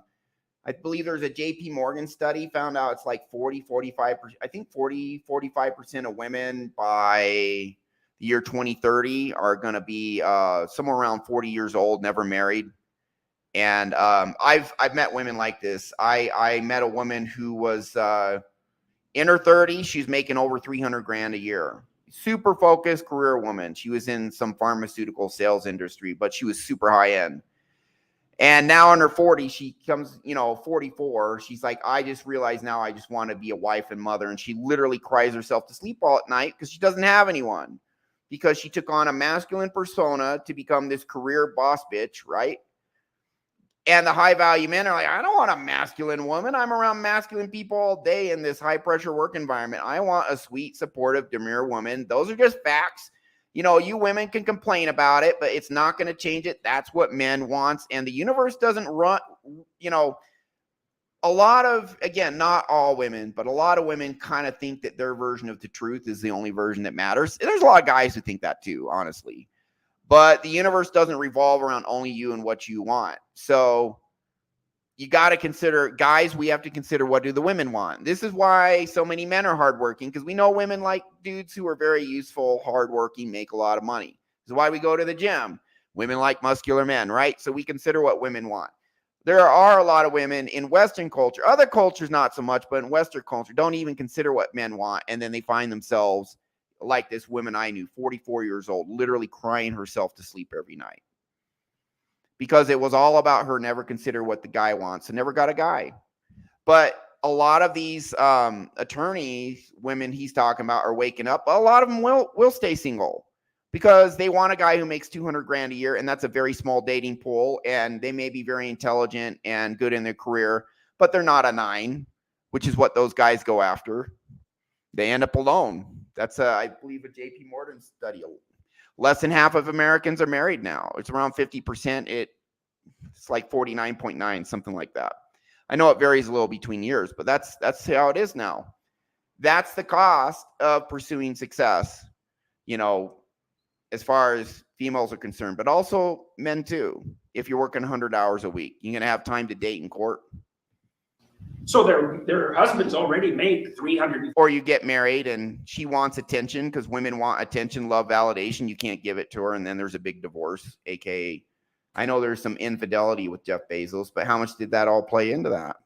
believe there's a JP Morgan study found out it's like 45%, I think 45% of women by the year 2030 are going to be somewhere around 40 years old, never married. And I've met women like this. I met a woman who was in her 30s. She's making over $300,000 a year. Super focused career woman. She was in some pharmaceutical sales industry, but she was super high end. And now in her 40s, she comes, 44. She's like, I just realized now I just want to be a wife and mother. And she literally cries herself to sleep all at night because she doesn't have anyone. Because she took on a masculine persona to become this career boss bitch, right? And the high value men are like, I don't want a masculine woman. I'm around masculine people all day in this high pressure work environment. I want a sweet, supportive, demure woman. Those are just facts. You women can complain about it, but it's not going to change it. That's what men wants. And the universe doesn't run, a lot of, again, not all women, but a lot of women kind of think that their version of the truth is the only version that matters. There's a lot of guys who think that too, honestly. But the universe doesn't revolve around only you and what you want. So you got to consider, guys, we have to consider what do the women want. This is why so many men are hardworking, because we know women like dudes who are very useful, hardworking, make a lot of money. This is why we go to the gym. Women like muscular men, right? So we consider what women want. There are a lot of women in Western culture, other cultures not so much, but in Western culture, don't even consider what men want. And then they find themselves like this woman I knew, 44 years old, literally crying herself to sleep every night. Because it was all about her never consider what the guy wants and never got a guy. But a lot of these attorneys, women he's talking about, are waking up. A lot of them will stay single because they want a guy who makes $200,000 a year, and that's a very small dating pool. And they may be very intelligent and good in their career, but they're not a 9, which is what those guys go after. They end up alone. That's I believe a JP Morgan study. Less than half of Americans are married now. It's around 50%. It's like 49.9, something like that. I know it varies a little between years, but that's how it is now. That's the cost of pursuing success, you know, as far as females are concerned, but also men too. If you're working 100 hours a week, you're going to have time to date in court. So their husbands already make 300. Or you get married and she wants attention, because women want attention, love, validation. You can't give it to her. And then there's a big divorce, AKA, I know there's some infidelity with Jeff Bezos, but how much did that all play into that?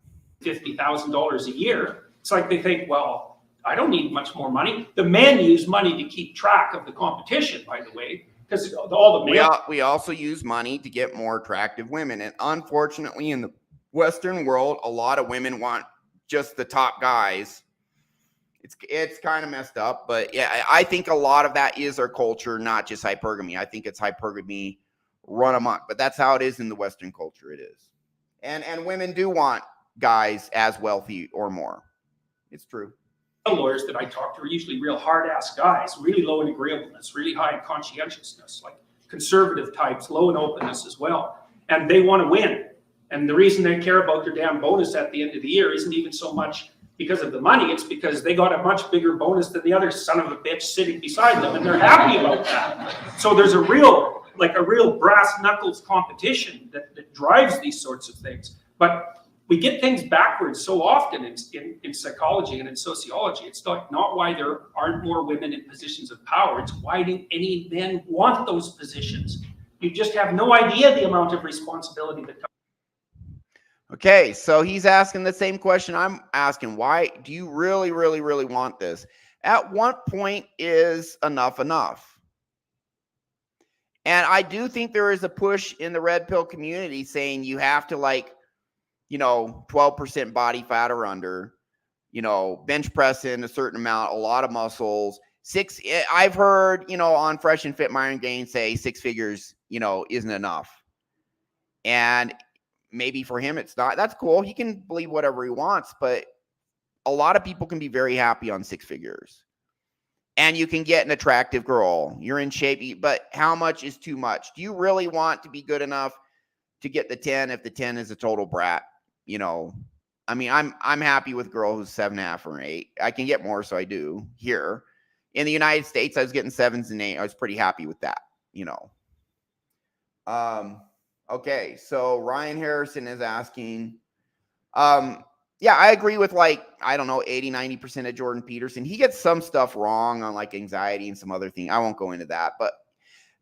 $50,000 a year. It's like they think, well, I don't need much more money. The men use money to keep track of the competition, by the way, because all the men. We also use money to get more attractive women. And unfortunately, in the Western world, a lot of women want just the top guys. It's kind of messed up, but yeah, I think a lot of that is our culture, not just hypergamy. I think it's hypergamy run amok, but that's how it is in the Western culture. It is. And women do want guys as wealthy or more. It's true. Lawyers that I talk to are usually real hard-ass guys, really low in agreeableness, really high in conscientiousness, like conservative types, low in openness as well. And they want to win. And the reason they care about their damn bonus at the end of the year isn't even so much because of the money. It's because they got a much bigger bonus than the other son of a bitch sitting beside them, and they're happy about that. So there's a real brass knuckles competition that drives these sorts of things. But we get things backwards so often in psychology and in sociology. It's not why there aren't more women in positions of power. It's why do any men want those positions? You just have no idea the amount of responsibility that comes. Okay, so he's asking the same question I'm asking. Why do you really, really, really want this? At what point is enough enough? And I do think there is a push in the red pill community saying you have to, like, 12% body fat or under, bench pressing a certain amount, a lot of muscles. I've heard, on Fresh and Fit Myron Gaines say 6 figures, isn't enough. And maybe for him, it's not. That's cool. He can believe whatever he wants, but a lot of people can be very happy on 6 figures. And you can get an attractive girl. You're in shape, but how much is too much? Do you really want to be good enough to get the 10 if the 10 is a total brat? I mean, I'm happy with a girl who's 7.5 or 8. I can get more, so I do. Here in the United States, I was getting 7s and 8. I was pretty happy with that. Okay, so Ryan Harrison is asking, yeah, I agree with 80-90% of Jordan Peterson. He gets some stuff wrong on anxiety and some other thing. I won't go into that, but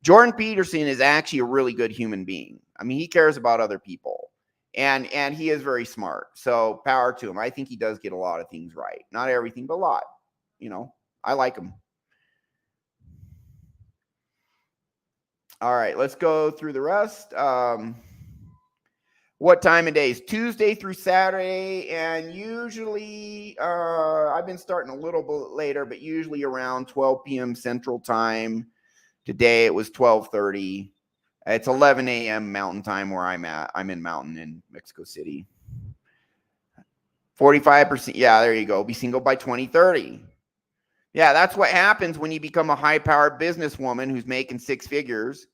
Jordan Peterson is actually a really good human being. I mean, he cares about other people, and he is very smart. So power to him. I think he does get a lot of things right. Not everything, but a lot. I like him. All right, let's go through the rest. What time of day is Tuesday through Saturday? And usually, I've been starting a little bit later, but usually around 12 p.m. Central Time. Today it was 12:30. It's 11 a.m. Mountain Time where I'm at. I'm in Mountain in Mexico City. 45%. Yeah, there you go. Be single by 2030. Yeah, that's what happens when you become a high-powered businesswoman who's making 6 figures,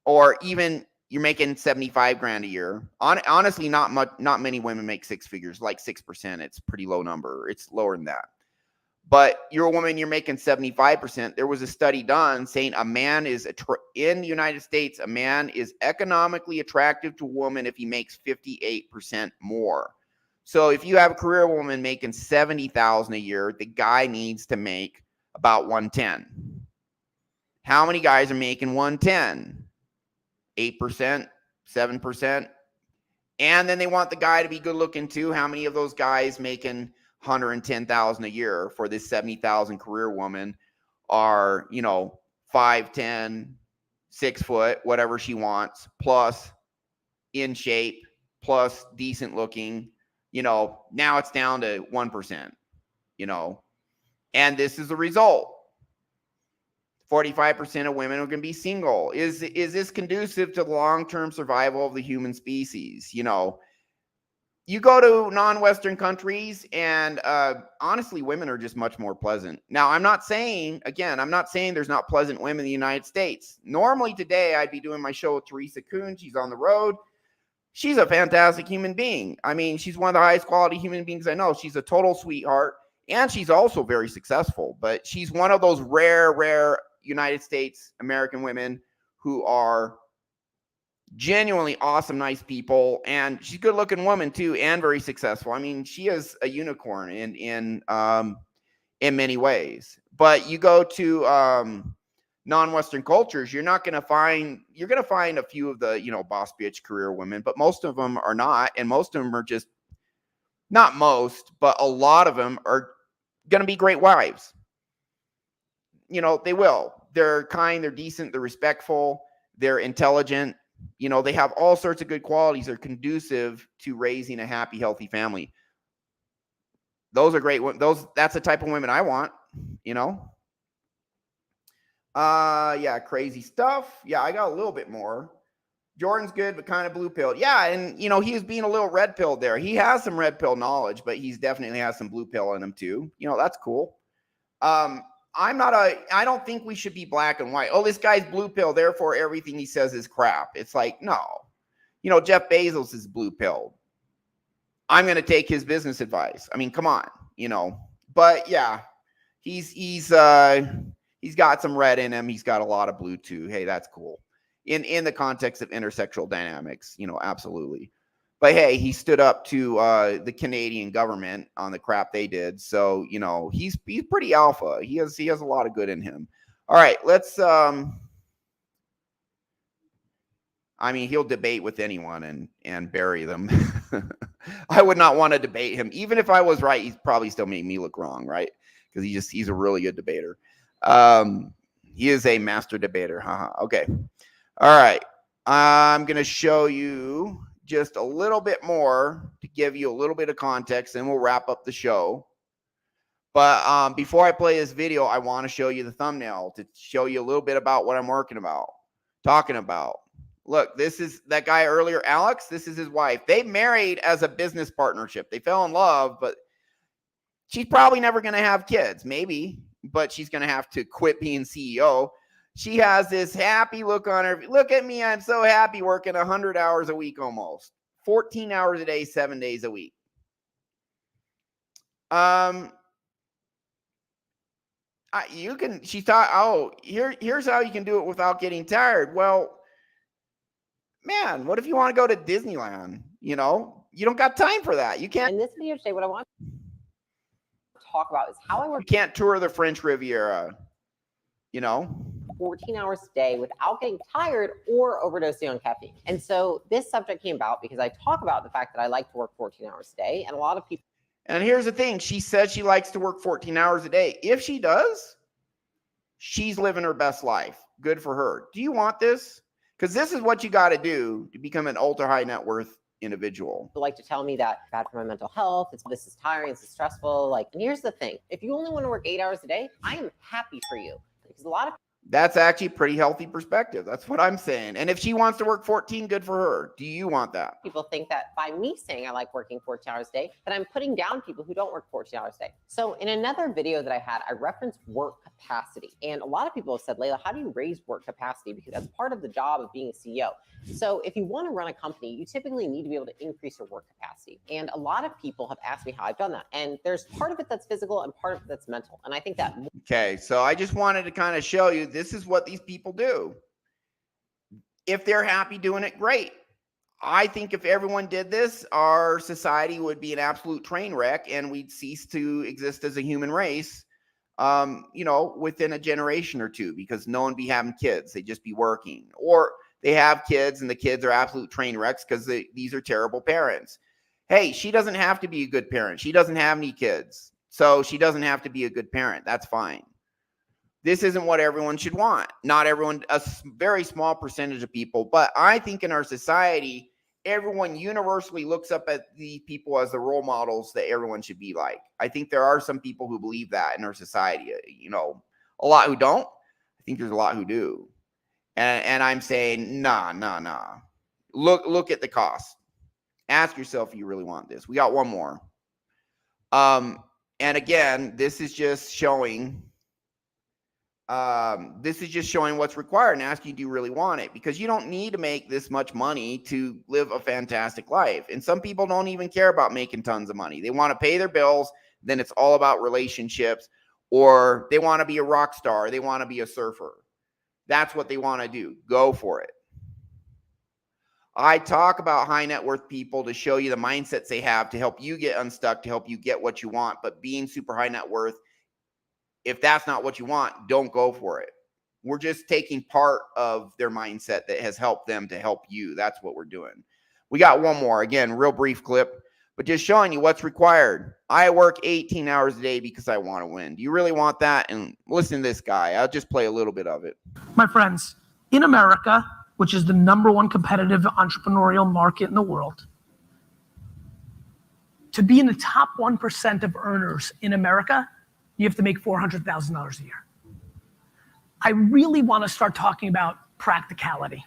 or even you're making 75 grand a year. Honestly, not many women make 6 figures, like 6%. It's a pretty low number. It's lower than that. But you're a woman, you're making 75%. There was a study done saying a man is in the United States, a man is economically attractive to a woman if he makes 58% more. So if you have a career woman making $70,000 a year, the guy needs to make about 110. How many guys are making 110? 8%, 7%. And then they want the guy to be good looking too. How many of those guys making $110,000 a year for this 70,000 career woman are, 5'10", 6 foot, whatever she wants, plus in shape, plus decent looking, now it's down to 1%, and this is the result. 45% of women are going to be single. Is this conducive to the long-term survival of the human species? You you go to non-Western countries, and honestly, women are just much more pleasant. Now, I'm not saying there's not pleasant women in the United States. Normally today, I'd be doing my show with Teresa Kuhn. She's on the road. She's a fantastic human being. I mean, she's one of the highest quality human beings I know. She's a total sweetheart, and she's also very successful. But she's one of those rare United States American women who are genuinely awesome, nice people, and she's a good-looking woman too, and very successful. I mean, she is a unicorn in many ways. But you go to non-Western cultures, you're going to find a few of the boss bitch career women, but most of them are not, and most of them are just not most, but a lot of them are going to be great wives. They will. They're kind, they're decent, they're respectful, they're intelligent. They have all sorts of good qualities. They're conducive to raising a happy, healthy family. Those are great. That's the type of women I want, Yeah, crazy stuff. Yeah, I got a little bit more. Jordan's good, but kind of blue pilled. Yeah, and he was being a little red pilled there. He has some red pill knowledge, but he's definitely has some blue pill in him too. That's cool. I don't think we should be black and white. Oh, this guy's blue pill, therefore everything he says is crap. It's like, no. Jeff Bezos is blue pilled. I'm going to take his business advice. I mean, come on, But yeah, he's got some red in him. He's got a lot of blue too. Hey, that's cool. In the context of intersexual dynamics, absolutely. But hey, he stood up to the Canadian government on the crap they did. So, he's pretty alpha. He has a lot of good in him. All right, let's he'll debate with anyone and bury them. I would not want to debate him. Even if I was right, he'd probably still make me look wrong, right? Because he's a really good debater. He is a master debater. Haha. Okay. All right. I'm going to show you just a little bit more to give you a little bit of context, and we'll wrap up the show. But before I play this video, I want to show you the thumbnail to show you a little bit about what I'm talking about. Look, this is that guy earlier, Alex. This is his wife. They married as a business partnership. They fell in love, but she's probably never going to have kids. Maybe, but she's going to have to quit being CEO. She has this happy look on her. Look at me. I'm so happy working 100 hours a week almost. 14 hours a day, 7 days a week. She thought, oh, here's how you can do it without getting tired. Well, man, what if you want to go to Disneyland? You don't got time for that. You can't. In this video today, what I want to talk about is how I work. You can't tour the French Riviera, 14 hours a day without getting tired or overdosing on caffeine. And so this subject came about because I talk about the fact that I like to work 14 hours a day, and a lot of people. And here's the thing. She says she likes to work 14 hours a day. If she does, she's living her best life. Good for her. Do you want this? Because this is what you got to do to become an ultra high net worth individual. People like to tell me that bad for my mental health. This is tiring. This is stressful. And here's the thing. If you only want to work 8 hours a day, I am happy for you. Because a lot of that's actually a pretty healthy perspective. That's what I'm saying. And if she wants to work 14, good for her. Do you want that? People think that by me saying I like working 14 hours a day, that I'm putting down people who don't work 14 hours a day. So in another video that I had, I referenced work capacity. And a lot of people have said, Leila, how do you raise work capacity? Because that's part of the job of being a CEO. So if you want to run a company, you typically need to be able to increase your work capacity. And a lot of people have asked me how I've done that. And there's part of it that's physical and part of it that's mental. And I think that. Okay, so I just wanted to kind of show you this is what these people do. If they're happy doing it, great. I think if everyone did this, our society would be an absolute train wreck and we'd cease to exist as a human race, within a generation or two, because no one be having kids. They'd just be working. Or they have kids and the kids are absolute train wrecks because these are terrible parents. Hey, she doesn't have to be a good parent. She doesn't have any kids. So she doesn't have to be a good parent. That's fine. This isn't what everyone should want. Not everyone, a very small percentage of people. But I think in our society, everyone universally looks up at these people as the role models that everyone should be like. I think there are some people who believe that in our society. A lot who don't. I think there's a lot who do. And I'm saying, nah. Look at the cost. Ask yourself if you really want this. We got one more. And again, this is just showing what's required and asking, do you really want it? Because you don't need to make this much money to live a fantastic life. And some people don't even care about making tons of money. They want to pay their bills. Then it's all about relationships, or they want to be a rock star. They want to be a surfer. That's what they want to do. Go for it. I talk about high net worth people to show you the mindsets they have to help you get unstuck, to help you get what you want. But being super high net worth, if that's not what you want, don't go for it. We're just taking part of their mindset that has helped them to help you. That's what we're doing. We got one more. Again, real brief clip, but just showing you what's required. I work 18 hours a day because I want to win. Do you really want that? And listen to this guy. I'll just play a little bit of it. My friends, in America, which is the #1 competitive entrepreneurial market in the world, to be in the top 1% of earners in America, you have to make $400,000 a year. I really want to start talking about practicality.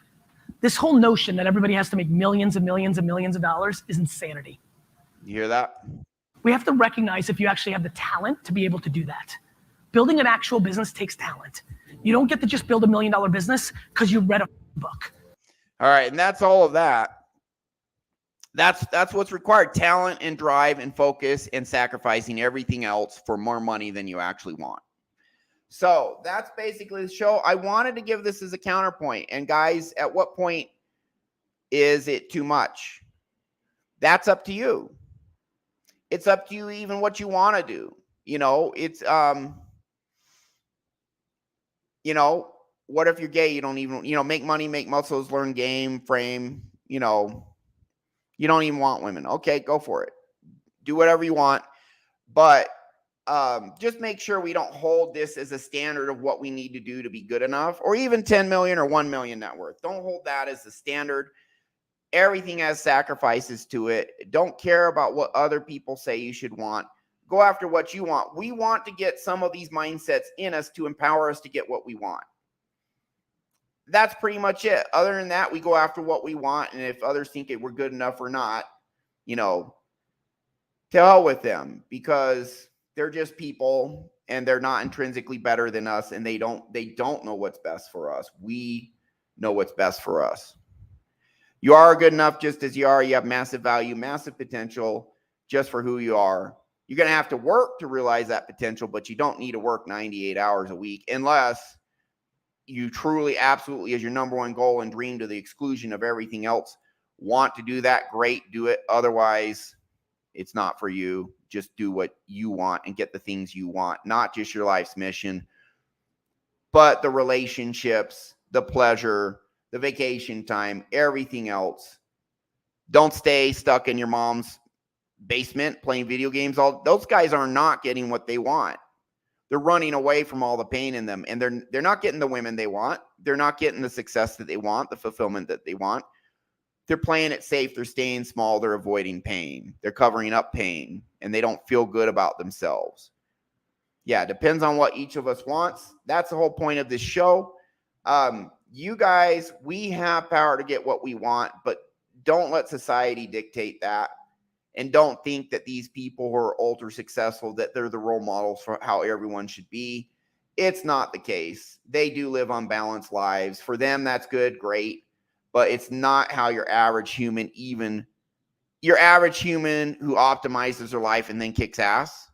This whole notion that everybody has to make millions and millions and millions of dollars is insanity. You hear that? We have to recognize if you actually have the talent to be able to do that. Building an actual business takes talent. You don't get to just build $1 million business because you read a book. All right, and that's all of that. That's what's required: talent and drive and focus and sacrificing everything else for more money than you actually want. So that's basically the show. I wanted to give this as a counterpoint. And guys, at what point is it too much? That's up to you. It's up to you even what you want to do. You know, it's what if you're gay? You don't even, make money, make muscles, learn game, frame, you don't even want women. Okay, go for it. Do whatever you want. But just make sure we don't hold this as a standard of what we need to do to be good enough, or even 10 million or 1 million net worth. Don't hold that as the standard. Everything has sacrifices to it. Don't care about what other people say you should want. Go after what you want. We want to get some of these mindsets in us to empower us to get what we want. That's pretty much it. Other than that, we go after what we want. And if others think we're good enough or not, to hell with them, because they're just people and they're not intrinsically better than us. And they don't know what's best for us. We know what's best for us. You are good enough just as you are. You have massive value, massive potential just for who you are. You're going to have to work to realize that potential, but you don't need to work 98 hours a week unless you truly, absolutely, as your #1 goal and dream to the exclusion of everything else, want to do that. Great, do it. Otherwise, it's not for you. Just do what you want and get the things you want, not just your life's mission, but the relationships, the pleasure, the vacation time, everything else. Don't stay stuck in your mom's basement playing video games. Those guys are not getting what they want. They're running away from all the pain in them, and they're not getting the women they want. They're not getting the success that they want, the fulfillment that they want. They're playing it safe. They're staying small. They're avoiding pain. They're covering up pain, and they don't feel good about themselves. Yeah, it depends on what each of us wants. That's the whole point of this show. You guys, we have power to get what we want, but don't let society dictate that. And don't think that these people who are ultra successful, that they're the role models for how everyone should be. It's not the case. They do live unbalanced lives. For them, that's good, great. But it's not how your average human, even your average human who optimizes their life and then kicks ass.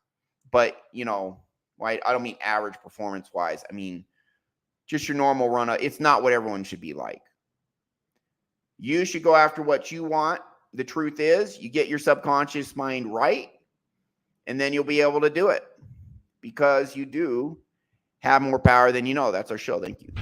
But, I don't mean average performance-wise. I mean, just your normal run. It's not what everyone should be like. You should go after what you want. The truth is, you get your subconscious mind right, and then you'll be able to do it because you do have more power than you know. That's our show. Thank you.